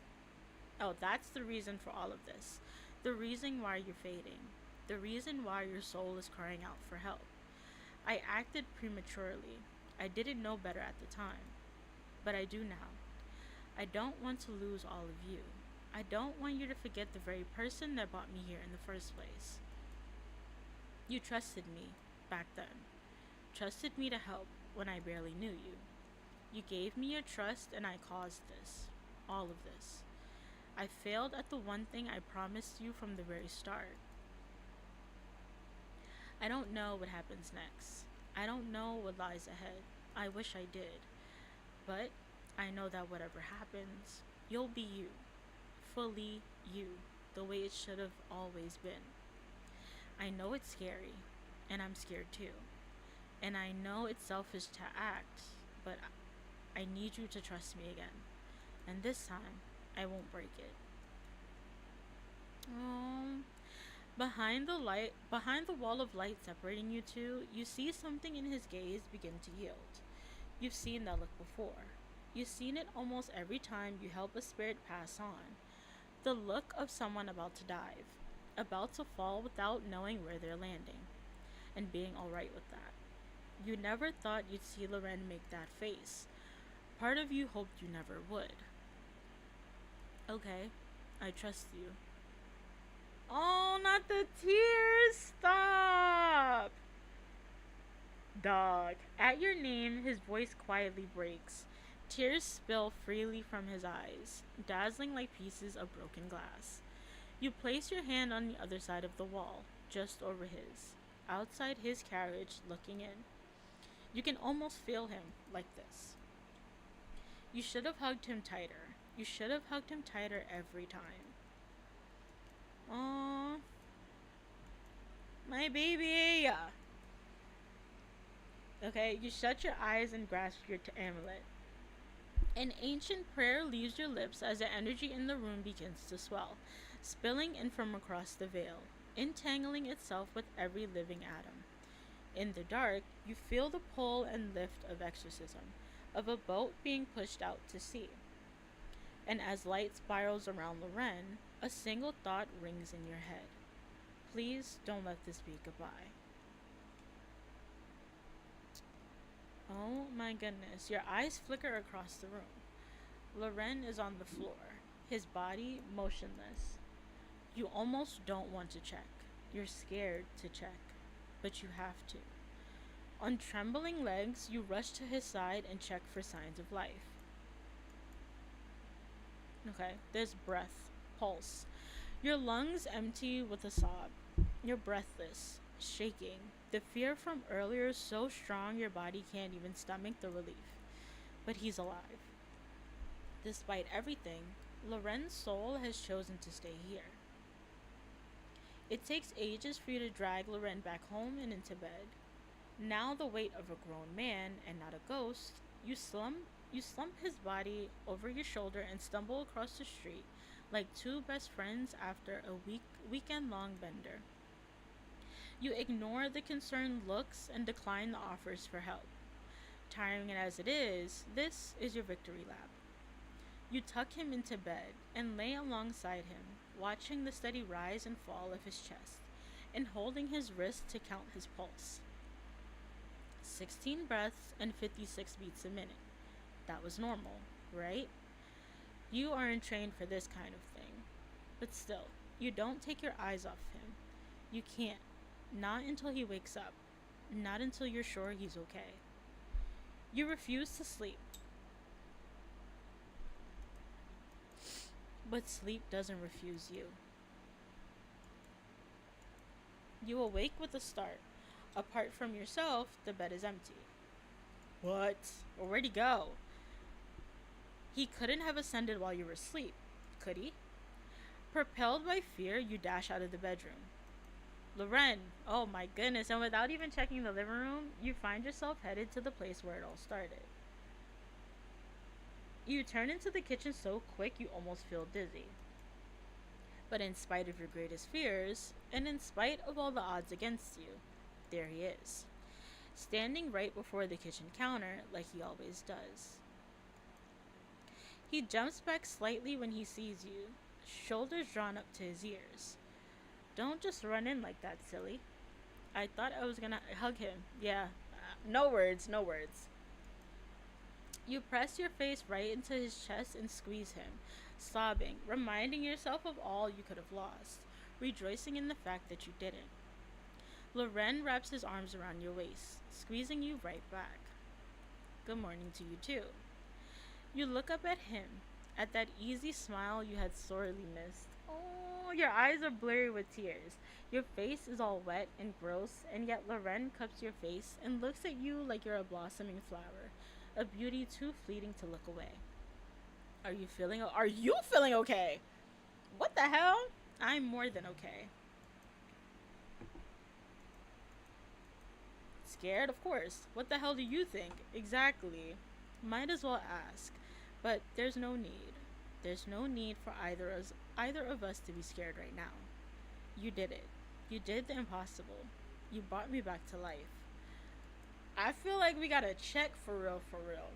Oh, that's the reason for all of this. The reason why you're fading. The reason why your soul is crying out for help. I acted prematurely. I didn't know better at the time. But I do now. I don't want to lose all of you. I don't want you to forget the very person that brought me here in the first place. You trusted me back then. Trusted me to help when I barely knew you. You gave me your trust and I caused this. All of this. I failed at the one thing I promised you from the very start. I don't know what happens next. I don't know what lies ahead. I wish I did. But I know that whatever happens, you'll be you. Fully you. The way it should have always been. I know it's scary. And I'm scared too. And I know it's selfish to act. But I need you to trust me again. And this time, I won't break it. Oh. Behind the wall of light separating you two, you see something in his gaze begin to yield. You've seen that look before. You've seen it almost every time you help a spirit pass on. The look of someone about to dive, about to fall without knowing where they're landing, and being alright with that. You never thought you'd see Lorenn make that face. Part of you hoped you never would. Okay, I trust you. Oh, not the tears! Stop! Dog. At your name, his voice quietly breaks. Tears spill freely from his eyes, dazzling like pieces of broken glass. You place your hand on the other side of the wall, just over his, outside his carriage, looking in. You can almost feel him like this. You should have hugged him tighter. You should have hugged him tighter every time. Aww. My baby! Okay, you shut your eyes and grasp your amulet. An ancient prayer leaves your lips as the energy in the room begins to swell, spilling in from across the veil, entangling itself with every living atom. In the dark, you feel the pull and lift of exorcism, of a boat being pushed out to sea. And as light spirals around Lorenn, a single thought rings in your head. Please don't let this be goodbye. Oh my goodness, your eyes flicker across the room. Lorenn is on the floor, his body motionless. You almost don't want to check. You're scared to check, but you have to. On trembling legs, you rush to his side and check for signs of life. Okay, there's breath, pulse. Your lungs empty with a sob. You're breathless, shaking. The fear from earlier is so strong your body can't even stomach the relief. But he's alive. Despite everything, Lorenn's soul has chosen to stay here. It takes ages for you to drag Lorenn back home and into bed. Now the weight of a grown man and not a ghost, you slump his body over your shoulder and stumble across the street like two best friends after a weekend-long bender. You ignore the concerned looks and decline the offers for help. Tiring as it is, this is your victory lap. You tuck him into bed and lay alongside him, watching the steady rise and fall of his chest, and holding his wrist to count his pulse. 16 breaths and 56 beats a minute. That was normal, right? You aren't trained for this kind of thing. But still, you don't take your eyes off him. You can't. Not until he wakes up. Not until you're sure he's okay. You refuse to sleep. But sleep doesn't refuse you. You awake with a start. Apart from yourself, the bed is empty. What? Where'd he go? He couldn't have ascended while you were asleep, could he? Propelled by fear, you dash out of the bedroom. Lorenn, oh my goodness, and without even checking the living room, you find yourself headed to the place where it all started. You turn into the kitchen so quick you almost feel dizzy. But in spite of your greatest fears, and in spite of all the odds against you, there he is, standing right before the kitchen counter like he always does. He jumps back slightly when he sees you, shoulders drawn up to his ears. Don't just run in like that, silly. I thought I was gonna hug him. Yeah, no words, no words. You press your face right into his chest and squeeze him, sobbing, reminding yourself of all you could have lost, rejoicing in the fact that you didn't. Lorenn wraps his arms around your waist, squeezing you right back. Good morning to you too. You look up at him, at that easy smile you had sorely missed. Oh, your eyes are blurry with tears. Your face is all wet and gross, and yet Lorenn cups your face and looks at you like you're a blossoming flower, a beauty too fleeting to look away. Are you feeling okay? What the hell? I'm more than okay. Scared? Of course. What the hell do you think? Exactly. Might as well ask. But there's no need. There's no need for either of us to be scared right now. You did it. You did the impossible. You brought me back to life. I feel like we gotta check for real, for real.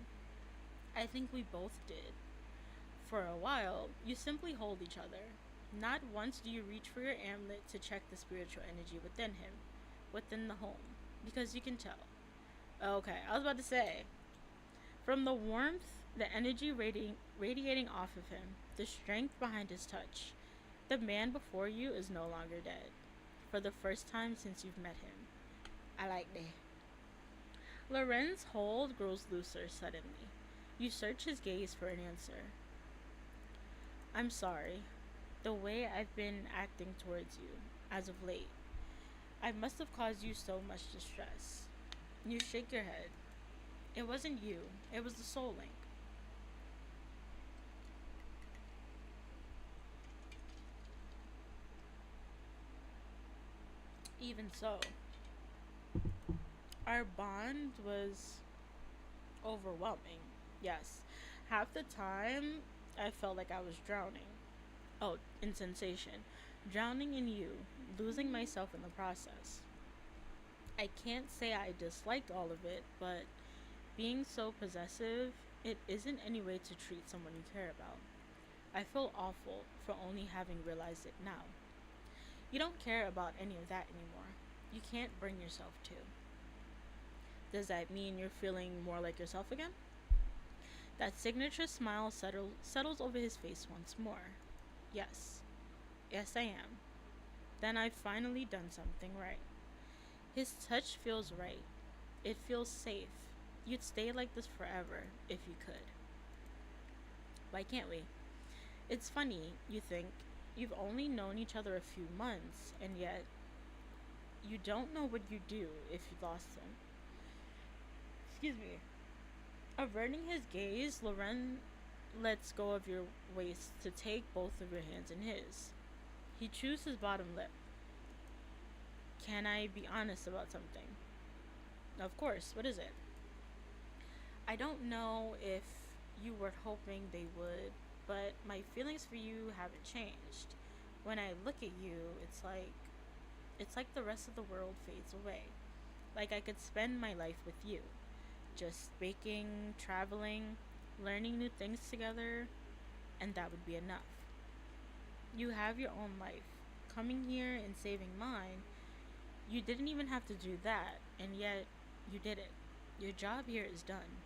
I think we both did. For a while, you simply hold each other. Not once do you reach for your amulet to check the spiritual energy within him, within the home, because you can tell. Okay, I was about to say, from the warmth, the energy radiating off of him, the strength behind his touch, the man before you is no longer dead. For the first time since you've met him. I like that. Lorenn's hold grows looser suddenly. You search his gaze for an answer. I'm sorry. The way I've been acting towards you, as of late. I must have caused you so much distress. You shake your head. It wasn't you, it was the soul link. Even so, our bond was overwhelming. Yes. Half the time, I felt like I was drowning. Oh, in sensation. Drowning in you, losing myself in the process. I can't say I disliked all of it, but being so possessive, it isn't any way to treat someone you care about. I feel awful for only having realized it now. You don't care about any of that anymore. You can't bring yourself to. Does that mean you're feeling more like yourself again? That signature smile settles over his face once more. Yes. Yes, I am. Then I've finally done something right. His touch feels right. It feels safe. You'd stay like this forever if you could. Why can't we? It's funny, you think. You've only known each other a few months, and yet you don't know what you'd do if you lost him. Excuse me. Averting his gaze, Lorenn lets go of your waist to take both of your hands in his. He chews his bottom lip. Can I be honest about something? Of course, what is it? I don't know if you were hoping they would, but my feelings for you haven't changed. When I look at you, it's like the rest of the world fades away. Like I could spend my life with you, just baking, traveling, learning new things together, and that would be enough. You have your own life. Coming here and saving mine, you didn't even have to do that, and yet you did it. Your job here is done.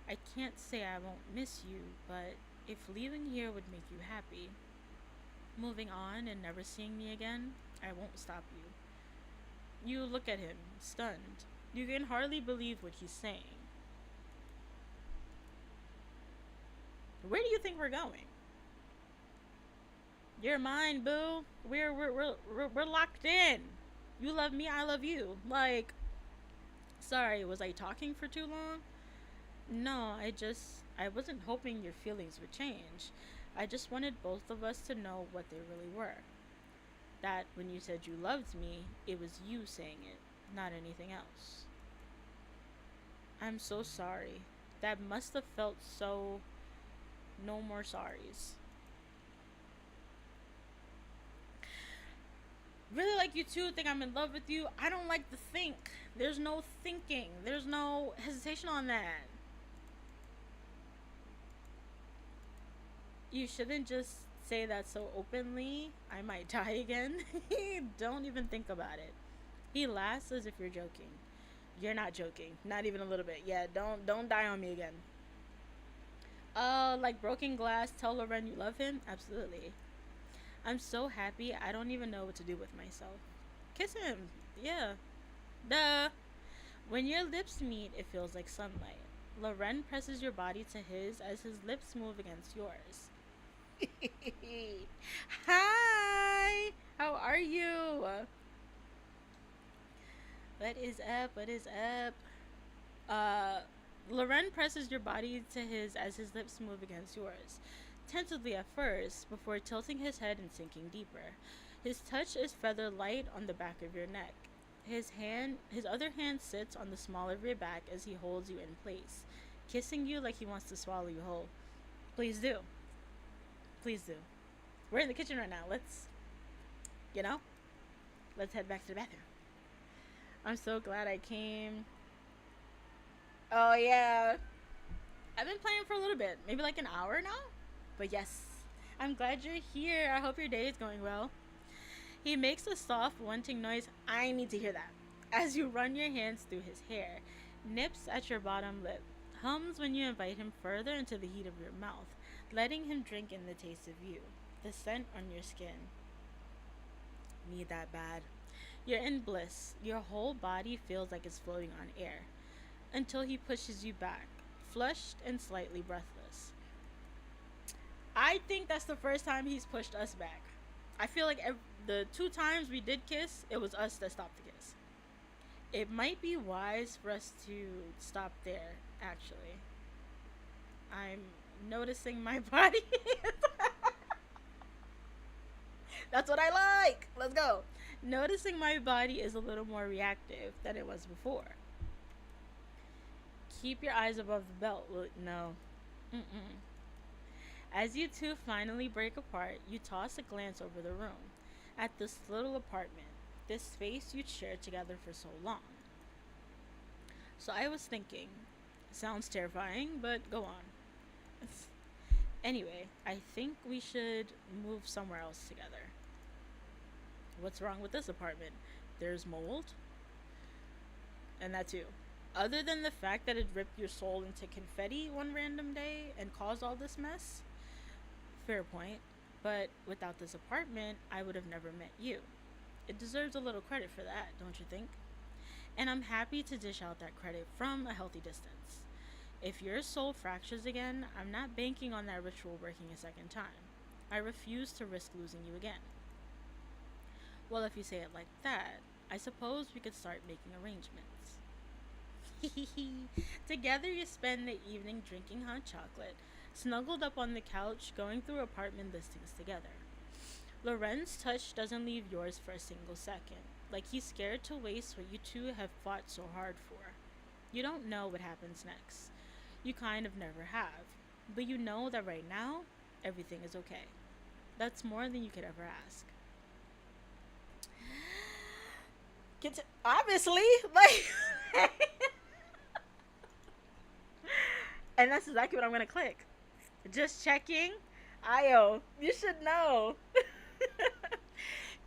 I can't say I won't miss you, but if leaving here would make you happy, moving on and never seeing me again, I won't stop you. You look at him, stunned. You can hardly believe what he's saying. Where do you think we're going? You're mine, boo. We're locked in. You love me, I love you. Like, sorry, was I talking for too long? No, I wasn't hoping your feelings would change. I just wanted both of us to know what they really were. That when you said you loved me, it was you saying it, not anything else. I'm so sorry. That must have felt so. No more sorries. Really like you too, think I'm in love with you. I don't like to think. There's no thinking, there's no hesitation on that. You shouldn't just say that so openly. I might die again. Don't even think about it. He laughs as if you're joking. You're not joking. Not even a little bit. Yeah, don't die on me again. Like broken glass, tell Lorenn you love him? Absolutely. I'm so happy I don't even know what to do with myself. Kiss him. Yeah. Duh. When your lips meet, it feels like sunlight. Lorenn presses your body to his as his lips move against yours. Hi! How are you? What is up? What is up? Lorenn presses your body to his as his lips move against yours. Tentatively at first, before tilting his head and sinking deeper. His touch is feather light on the back of your neck. His other hand sits on the small of your back as he holds you in place, kissing you like he wants to swallow you whole. Please do. Please do. We're in the kitchen right now. Let's head back to the bathroom. I'm so glad I came. Oh, yeah. I've been playing for a little bit. Maybe like an hour now? But yes, I'm glad you're here. I hope your day is going well. He makes a soft, wanting noise. I need to hear that. As you run your hands through his hair, nips at your bottom lip, hums when you invite him further into the heat of your mouth, letting him drink in the taste of you, the scent on your skin. Need that bad. You're in bliss. Your whole body feels like it's floating on air. Until he pushes you back, flushed and slightly breathless. I think that's the first time he's pushed us back. I feel like the two times we did kiss, it was us that stopped the kiss. It might be wise for us to stop there, actually. I'm noticing my body. That's what I like. Let's go. Noticing my body is a little more reactive than it was before. Keep your eyes above the belt. No. Mm-mm. As you two finally break apart, you toss a glance over the room at this little apartment, this space you'd shared together for so long. So I was thinking, sounds terrifying, but go on. Anyway, I think we should move somewhere else together. What's wrong with this apartment? There's mold? And that too. Other than the fact that it ripped your soul into confetti one random day and caused all this mess? Fair point. But without this apartment, I would have never met you. It deserves a little credit for that, don't you think? And I'm happy to dish out that credit from a healthy distance. If your soul fractures again, I'm not banking on that ritual working a second time. I refuse to risk losing you again. Well, if you say it like that, I suppose we could start making arrangements. Together you spend the evening drinking hot chocolate, snuggled up on the couch, going through apartment listings together. Lorenn's touch doesn't leave yours for a single second, like he's scared to waste what you two have fought so hard for. You don't know what happens next. You kind of never have. But you know that right now, everything is okay. That's more than you could ever ask. Obviously, like... and that's exactly what I'm gonna click. Just checking. Io, you should know.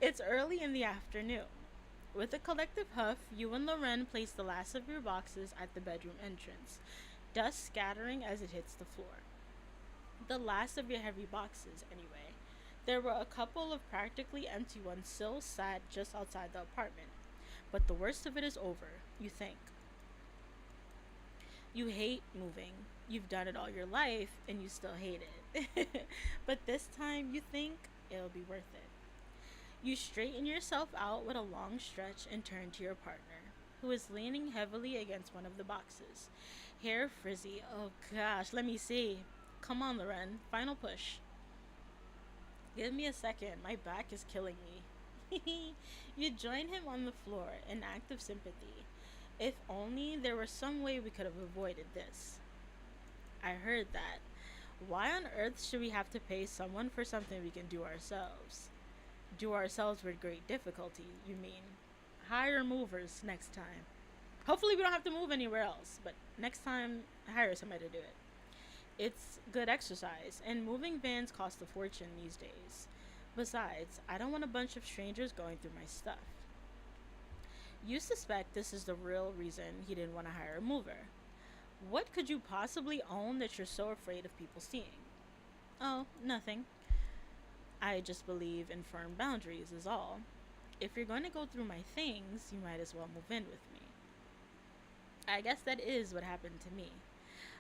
It's early in the afternoon. With a collective huff, you and Lorenn place the last of your boxes at the bedroom entrance, dust scattering as it hits the floor. The last of your heavy boxes, anyway. There were a couple of practically empty ones still sat just outside the apartment. But the worst of it is over, you think. You hate moving. You've done it all your life, and you still hate it. But this time, you think it'll be worth it. You straighten yourself out with a long stretch and turn to your partner, who is leaning heavily against one of the boxes. Hair frizzy. Oh gosh, let me see. Come on, Lorenn. Final push. Give me a second. My back is killing me. You join him on the floor, an act of sympathy. If only there were some way we could have avoided this. I heard that. Why on earth should we have to pay someone for something we can do ourselves? Do ourselves with great difficulty, you mean? Hire movers next time. Hopefully we don't have to move anywhere else, but next time, hire somebody to do it. It's good exercise, and moving vans cost a fortune these days. Besides, I don't want a bunch of strangers going through my stuff. You suspect this is the real reason he didn't want to hire a mover. What could you possibly own that you're so afraid of people seeing? Oh, nothing. I just believe in firm boundaries is all. If you're going to go through my things, you might as well move in with me. I guess that is what happened to me.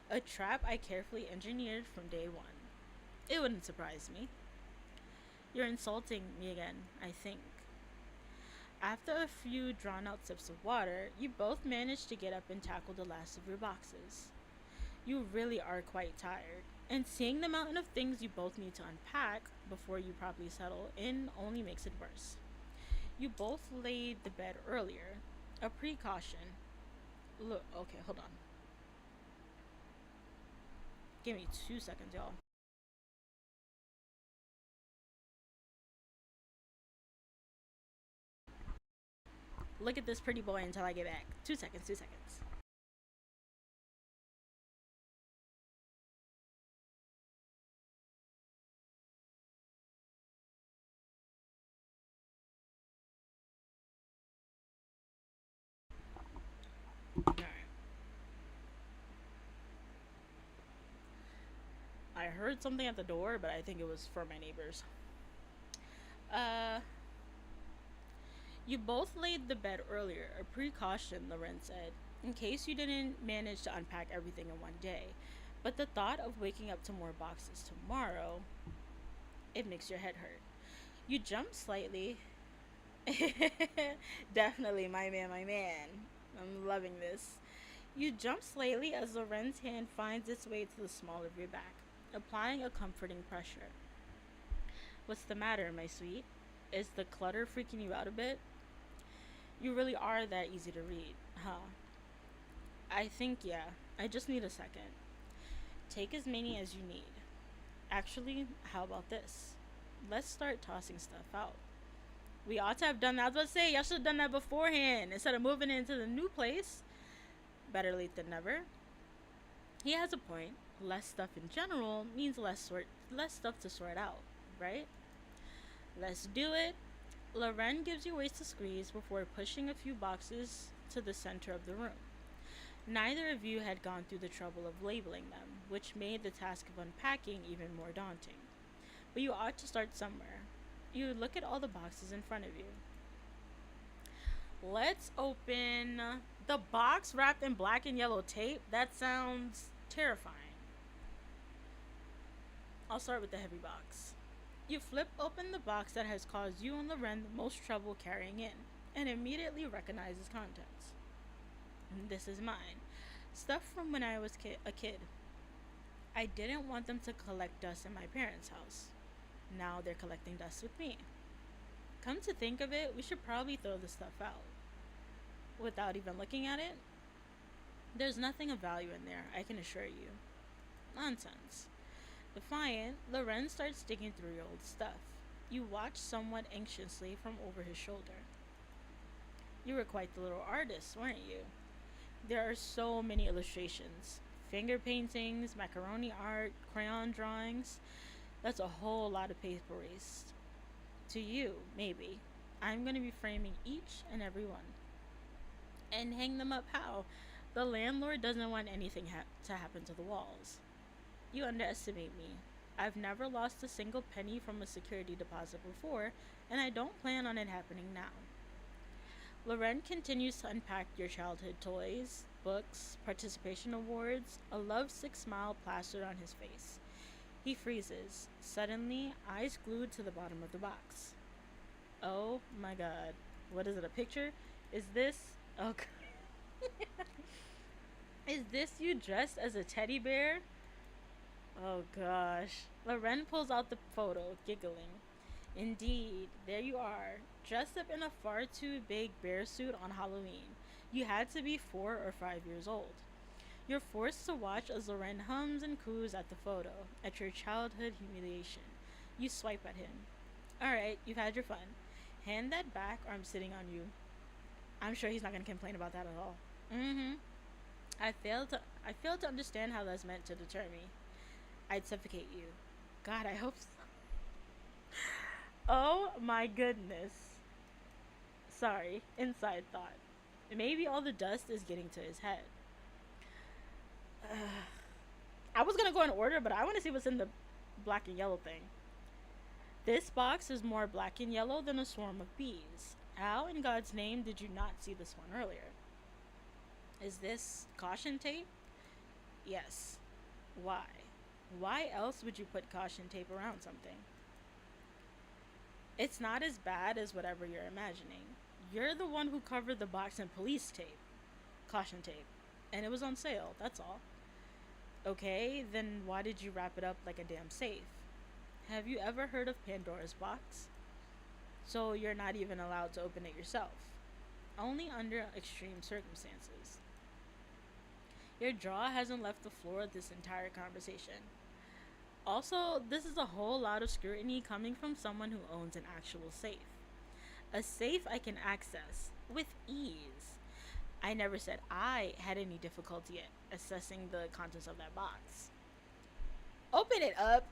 A trap I carefully engineered from day one. It wouldn't surprise me. You're insulting me again, I think. After a few drawn-out sips of water, you both manage to get up and tackle the last of your boxes. You really are quite tired, and seeing the mountain of things you both need to unpack before you properly settle in only makes it worse. You both laid the bed earlier, a precaution. Look, okay, hold on. Give me 2 seconds, y'all. Look at this pretty boy until I get back. 2 seconds, 2 seconds. Alright. I heard something at the door, but I think it was for my neighbors. Uh, you both laid the bed earlier, a precaution, Lorenn said. in case you didn't manage to unpack everything in one day. But the thought of waking up to more boxes tomorrow, it makes your head hurt. You jump slightly. Definitely, my man, my man. I'm loving this. You jump slightly as Lorenn's hand finds its way to the small of your back, applying a comforting pressure. What's the matter, my sweet? Is the clutter freaking you out a bit? You really are that easy to read, huh? I think, yeah. I just need a second. Take as many as you need. Actually, how about this? Let's start tossing stuff out. We ought to have done that. I was about to say, y'all should have done that beforehand instead of moving into the new place. Better late than never. He has a point. Less stuff in general means less stuff to sort out, right? Let's do it. Lorenn gives you ways to squeeze before pushing a few boxes to the center of the room. Neither of you had gone through the trouble of labeling them, which made the task of unpacking even more daunting. But you ought to start somewhere. You look at all the boxes in front of you. Let's open the box wrapped in black and yellow tape. That sounds terrifying. I'll start with the heavy box. You flip open the box that has caused you and Lorenn the most trouble carrying in, and immediately recognize its contents. This is mine. Stuff from when I was a kid. I didn't want them to collect dust in my parents' house. Now they're collecting dust with me. Come to think of it, we should probably throw the stuff out. Without even looking at it, there's nothing of value in there, I can assure you. Nonsense. Defiant, Lorenn starts digging through your old stuff. You watch somewhat anxiously from over his shoulder. You were quite the little artist, weren't you? There are so many illustrations. Finger paintings, macaroni art, crayon drawings. That's a whole lot of paper waste. To you, maybe. I'm going to be framing each and every one. And hang them up how? The landlord doesn't want anything to happen to the walls. You underestimate me. I've never lost a single penny from a security deposit before, and I don't plan on it happening now. Lorenn continues to unpack your childhood toys, books, participation awards, a lovesick smile plastered on his face. He freezes, suddenly, eyes glued to the bottom of the box. Oh my god. What is it, a picture? Is this... Oh god. Is this you dressed as a teddy bear? Oh gosh. Lorenn pulls out the photo, giggling. Indeed, there you are, dressed up in a far too big bear suit on Halloween. You had to be 4 or 5 years old. You're forced to watch as Lorenn hums and coos at the photo, at your childhood humiliation. You swipe at him. Alright, you've had your fun. Hand that back or I'm sitting on you. I'm sure he's not going to complain about that at all. I failed to understand how that's meant to deter me. I'd suffocate you. God, I hope so. Oh my goodness. Sorry, inside thought. Maybe all the dust is getting to his head. I was gonna go in order, but I want to see what's in the black and yellow thing. This box is more black and yellow than a swarm of bees. How in God's name did you not see this one earlier? Is this caution tape? Yes. Why? Why else would you put caution tape around something? It's not as bad as whatever you're imagining. You're the one who covered the box in police tape. Caution tape. And it was on sale, that's all. Okay, then why did you wrap it up like a damn safe? Have you ever heard of Pandora's box? So you're not even allowed to open it yourself. Only under extreme circumstances. Your jaw hasn't left the floor this entire conversation. Also, this is a whole lot of scrutiny coming from someone who owns an actual safe. A safe I can access with ease. I never said I had any difficulty at assessing the contents of that box. Open it up!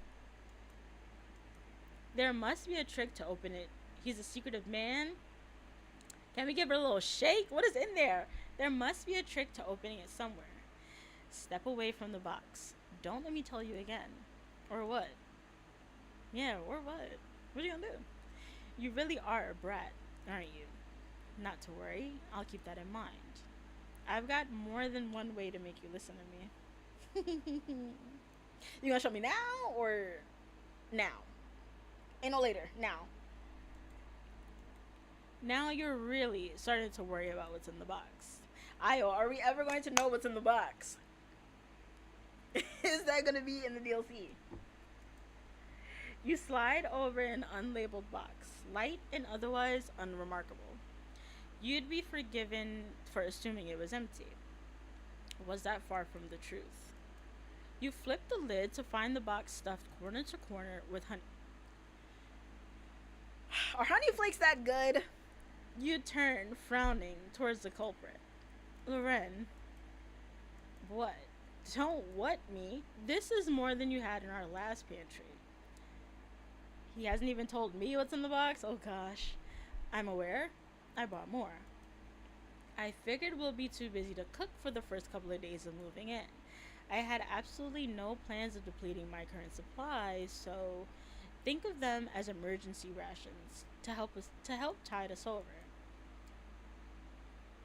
There must be a trick to open it. He's a secretive man. Can we give it a little shake? What is in there? There must be a trick to opening it somewhere. Step away from the box. Don't let me tell you again. Or what? Yeah, or what? What are you gonna do? You really are a brat, aren't you? Not to worry, I'll keep that in mind. I've got more than one way to make you listen to me. You gonna show me now or now? Ain't no later. Now. Now you're really starting to worry about what's in the box. Ayo, are we ever going to know what's in the box? Is that gonna be in the DLC? You slide over an unlabeled box, light and otherwise unremarkable. You'd be forgiven for assuming it was empty. Was that far from the truth? You flip the lid to find the box stuffed corner to corner with honey. Are honey flakes that good? You turn, frowning, towards the culprit. Lorenn. What? Don't what me? This is more than you had in our last pantry. He hasn't even told me what's in the box? Oh gosh. I'm aware. I bought more. I figured we'll be too busy to cook for the first couple of days of moving in. I had absolutely no plans of depleting my current supplies, so think of them as emergency rations to help tide us over.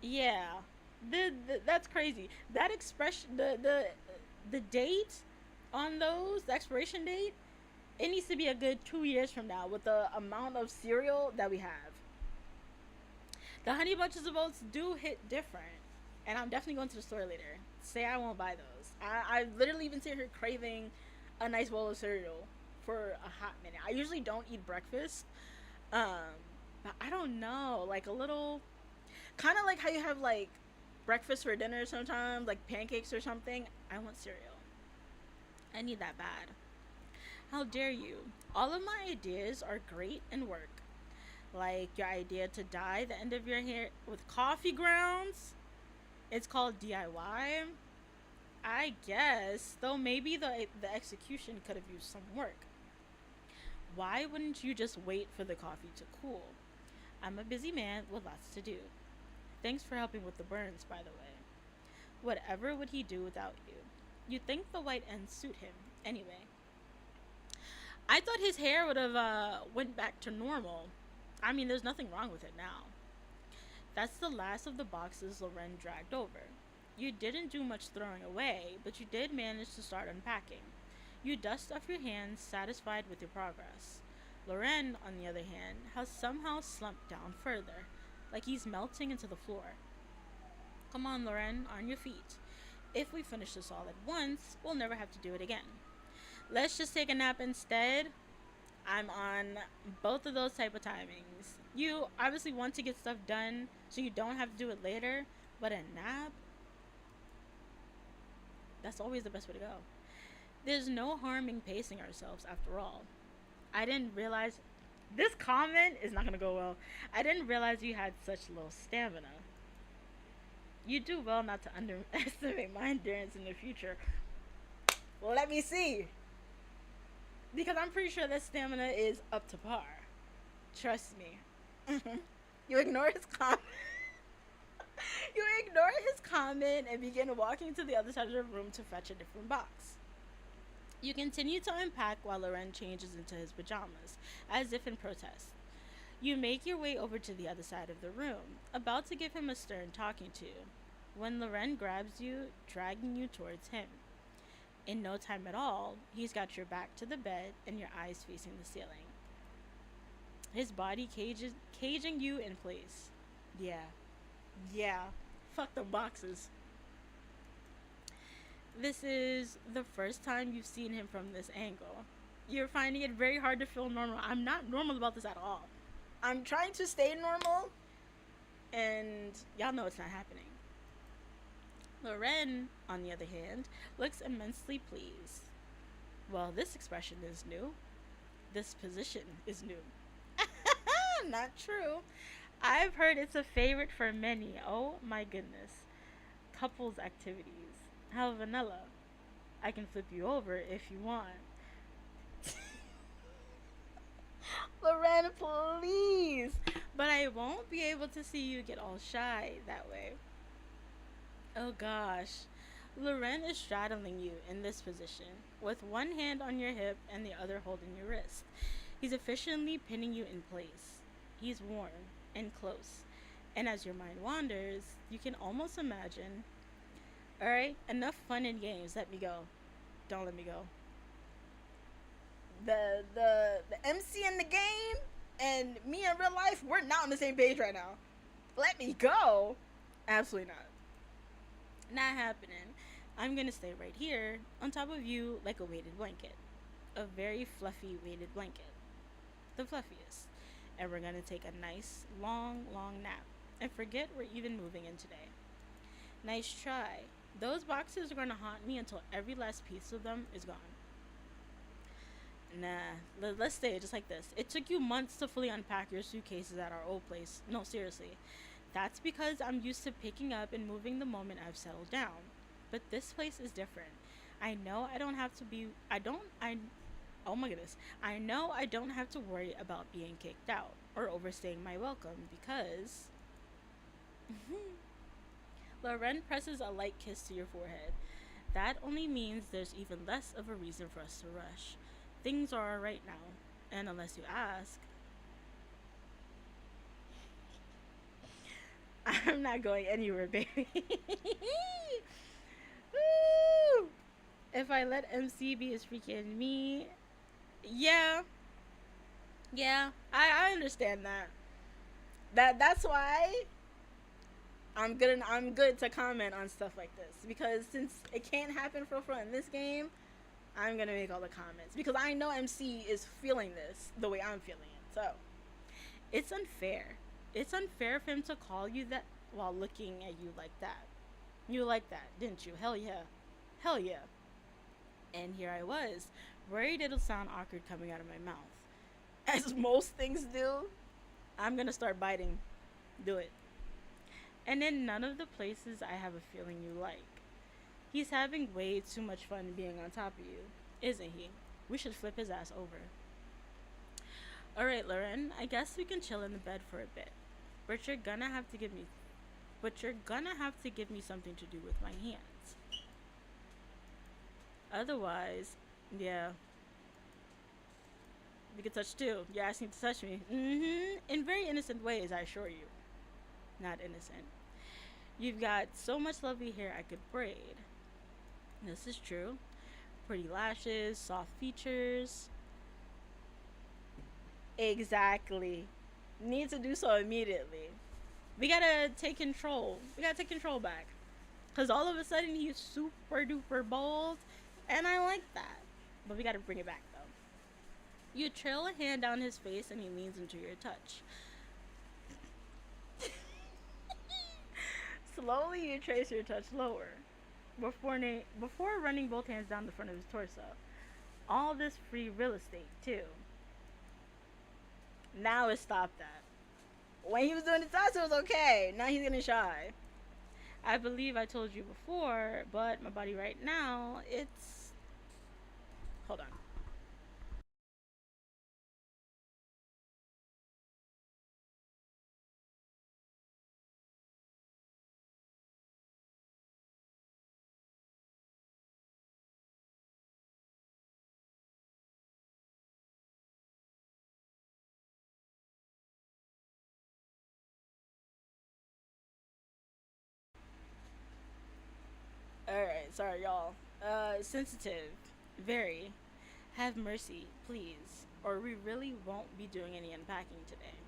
Yeah, that's crazy. That expression, the date on those, the expiration date, it needs to be a good 2 years from now with the amount of cereal that we have. The honey bunches of oats do hit different, and I'm definitely going to the store later. Say I won't buy those. I've literally been sitting here craving a nice bowl of cereal for a hot minute. I usually don't eat breakfast, but I don't know, like a little, kind of like how you have like breakfast for dinner sometimes, like pancakes or something. I want cereal. I need that bad. How dare you? All of my ideas are great and work. Like your idea to dye the end of your hair with coffee grounds. It's called DIY. I guess, though maybe the execution could have used some work. Why wouldn't you just wait for the coffee to cool? I'm a busy man with lots to do. Thanks for helping with the burns, by the way. Whatever would he do without you? You'd think the white ends suit him. Anyway. I thought his hair would have went back to normal. I mean, there's nothing wrong with it now. That's the last of the boxes Lorenn dragged over. You didn't do much throwing away, but you did manage to start unpacking. You dust off your hands, satisfied with your progress. Lorenn, on the other hand, has somehow slumped down further, like he's melting into the floor. Come on, Lorenn, on your feet. If we finish this all at once, we'll never have to do it again. Let's just take a nap instead. I'm on both of those type of timings. You obviously want to get stuff done so you don't have to do it later, but a nap? That's always the best way to go. There's no harm in pacing ourselves after all. I didn't realize... This comment is not going to go well. I didn't realize you had such low stamina. You do well not to underestimate my endurance in the future. Well, let me see. Because I'm pretty sure that stamina is up to par. Trust me. You ignore his comment. You ignore his comment and begin walking to the other side of the room to fetch a different box. You continue to unpack while Lorenn changes into his pajamas, as if in protest. You make your way over to the other side of the room, about to give him a stern talking to, when Lorenn grabs you, dragging you towards him. In no time at all, he's got your back to the bed and your eyes facing the ceiling. His body caging you in place. Yeah. Fuck the boxes. This is the first time you've seen him from this angle. You're finding it very hard to feel normal. I'm not normal about this at all. I'm trying to stay normal, and y'all know it's not happening. Lorenn, on the other hand, looks immensely pleased. Well, this expression is new. This position is new. Not true. I've heard it's a favorite for many. Oh my goodness. Couples activities. How vanilla. I can flip you over if you want. Lorenn, please. But I won't be able to see you get all shy that way. Oh gosh. Lorenn is straddling you in this position, with one hand on your hip and the other holding your wrist. He's efficiently pinning you in place. He's warm and close, And as your mind wanders, you can almost imagine, all right, enough fun and games. Let me go. Don't let me go. The MC in the game and me in real life, we're not on the same page right now. Let me go. Absolutely not. Not happening. I'm gonna stay right here on top of you like a weighted blanket. A very fluffy weighted blanket. The fluffiest. And we're gonna take a nice, long, long nap. And forget we're even moving in today. Nice try. Those boxes are gonna haunt me until every last piece of them is gone. Nah, let's stay just like this. It took you months to fully unpack your suitcases at our old place. No, seriously. That's because I'm used to picking up and moving the moment I've settled down. But this place is different. I know I don't have to be. Oh my goodness. I know I don't have to worry about being kicked out or overstaying my welcome because. Lorenn presses a light kiss to your forehead. That only means there's even less of a reason for us to rush. Things are alright now, and unless you ask, I'm not going anywhere, baby. Woo! If I let MC be as freaking me, yeah, yeah, I understand that. That's why I'm good to comment on stuff like this because since it can't happen for fun in this game, I'm gonna make all the comments because I know MC is feeling this the way I'm feeling it. So it's unfair. It's unfair for him to call you that while looking at you like that. You like that, didn't you? Hell yeah. Hell yeah. And here I was, worried it'll sound awkward coming out of my mouth. As most things do, I'm gonna start biting. Do it. And in none of the places I have a feeling you like. He's having way too much fun being on top of you, isn't he? We should flip his ass over. Alright, Lorenn, I guess we can chill in the bed for a bit. But you're gonna have to give me something to do with my hands. Otherwise, yeah. We can touch too. You're asking to touch me. In very innocent ways, I assure you. Not innocent. You've got so much lovely hair I could braid. This is true. Pretty lashes, soft features. Exactly. Need to do so immediately. We gotta take control. We gotta take control back. Because all of a sudden he's super duper bold. And I like that. But we gotta bring it back though. You trail a hand down his face and he leans into your touch. Slowly you trace your touch lower. Before running both hands down the front of his torso. All this free real estate too. Now it stopped that. When he was doing the touch, it was okay. Now he's getting shy. I believe I told you before, but my body right now, it's... Hold on. Alright, sorry y'all. Sensitive. Very. Have mercy, please. Or we really won't be doing any unpacking today.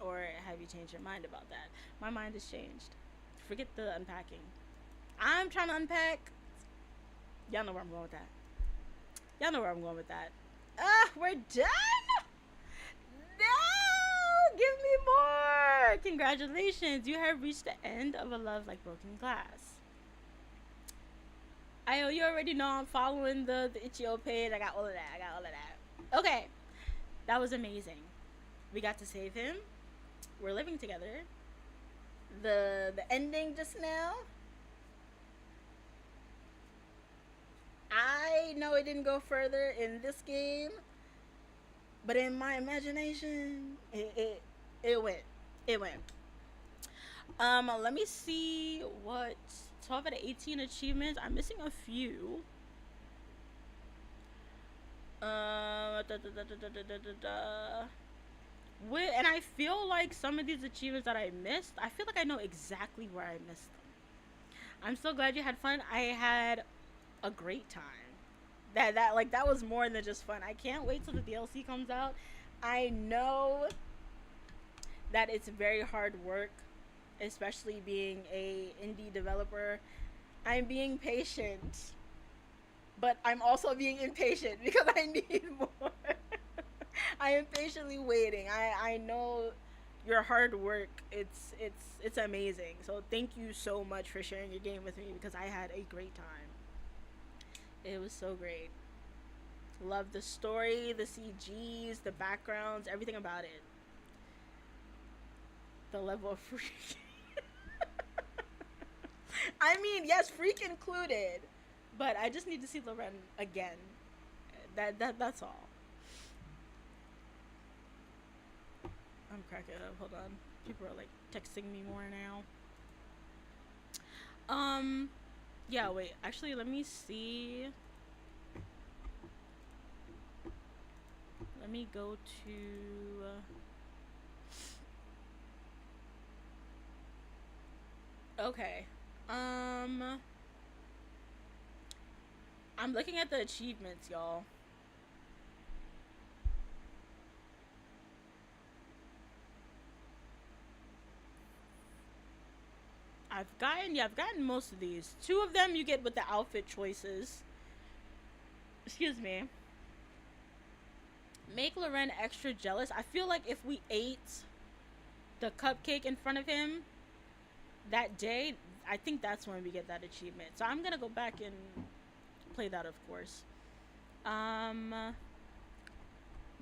Or have you changed your mind about that? My mind has changed. Forget the unpacking. I'm trying to unpack. Y'all know where I'm going with that. Y'all know where I'm going with that. We're done! No! Give me more! Congratulations! You have reached the end of a love like broken glass. You already know I'm following the itch.io page. I got all of that. Okay. That was amazing. We got to save him. We're living together. The ending just now. I know it didn't go further in this game, but in my imagination, it went. It went. Let me see what 12 out of 18 achievements. I'm missing a few. And I feel like some of these achievements that I missed, I feel like I know exactly where I missed them. I'm so glad you had fun. I had a great time. That was more than just fun. I can't wait till the DLC comes out. I know that it's very hard work, especially being a indie developer. I'm being patient, but I'm also being impatient because I need more. I am patiently waiting. I know your hard work. It's amazing. So thank you so much for sharing your game with me because I had a great time. It was so great. Love the story, the CGs, the backgrounds, everything about it. The level of freak. I mean, yes, freak included, but I just need to see Lorenn again. That's all. I'm cracking up. Hold on. People are like texting me more now. Yeah, wait. Actually, let me see. Let me go to okay. I'm looking at the achievements, y'all. I've gotten most of these. Two of them you get with the outfit choices. Excuse me. Make Lorenn extra jealous. I feel like if we ate the cupcake in front of him that day, I think that's when we get that achievement. So I'm gonna go back and play that, of course.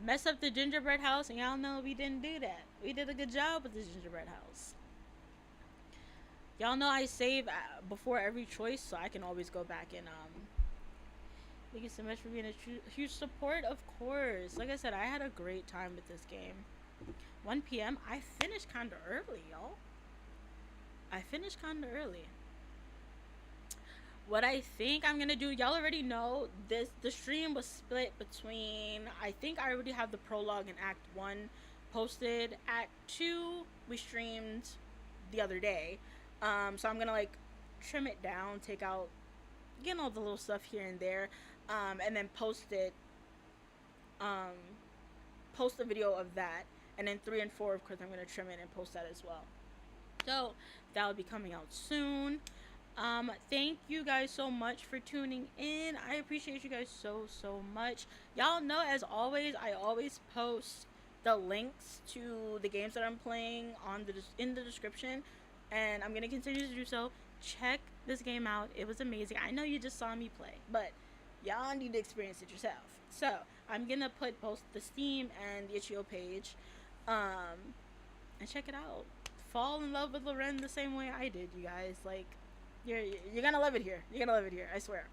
Mess up the gingerbread house, and y'all know we didn't do that. We did a good job with the gingerbread house. Y'all know I save before every choice, so I can always go back and thank you so much for being a huge support. Of course, like I said, I had a great time with this game. 1 p.m. I finished kind of early, y'all. I finished kind of early. What I think I'm gonna do, y'all already know this. The stream was split between. I think I already have the prologue and Act 1 posted. Act 2 we streamed the other day. So I'm gonna like trim it down, take out, getting all the little stuff here and there, and then post it. Post a video of that, and then 3 and 4, of course, I'm gonna trim it and post that as well. So that will be coming out soon. Thank you guys so much for tuning in. I appreciate you guys so much. Y'all know, as always, I always post the links to the games that I'm playing in the description, and I'm gonna continue to do so. Check this game out. It was amazing. I know you just saw me play, but y'all need to experience it yourself. So I'm gonna put both the Steam and the itch.io page, and check it out. Fall in love with Lorenn the same way I did, you guys. Like, you're gonna love it here. You're gonna love it here. I swear.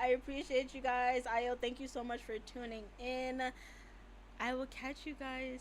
I appreciate you guys. Io, thank you so much for tuning in. I will catch you guys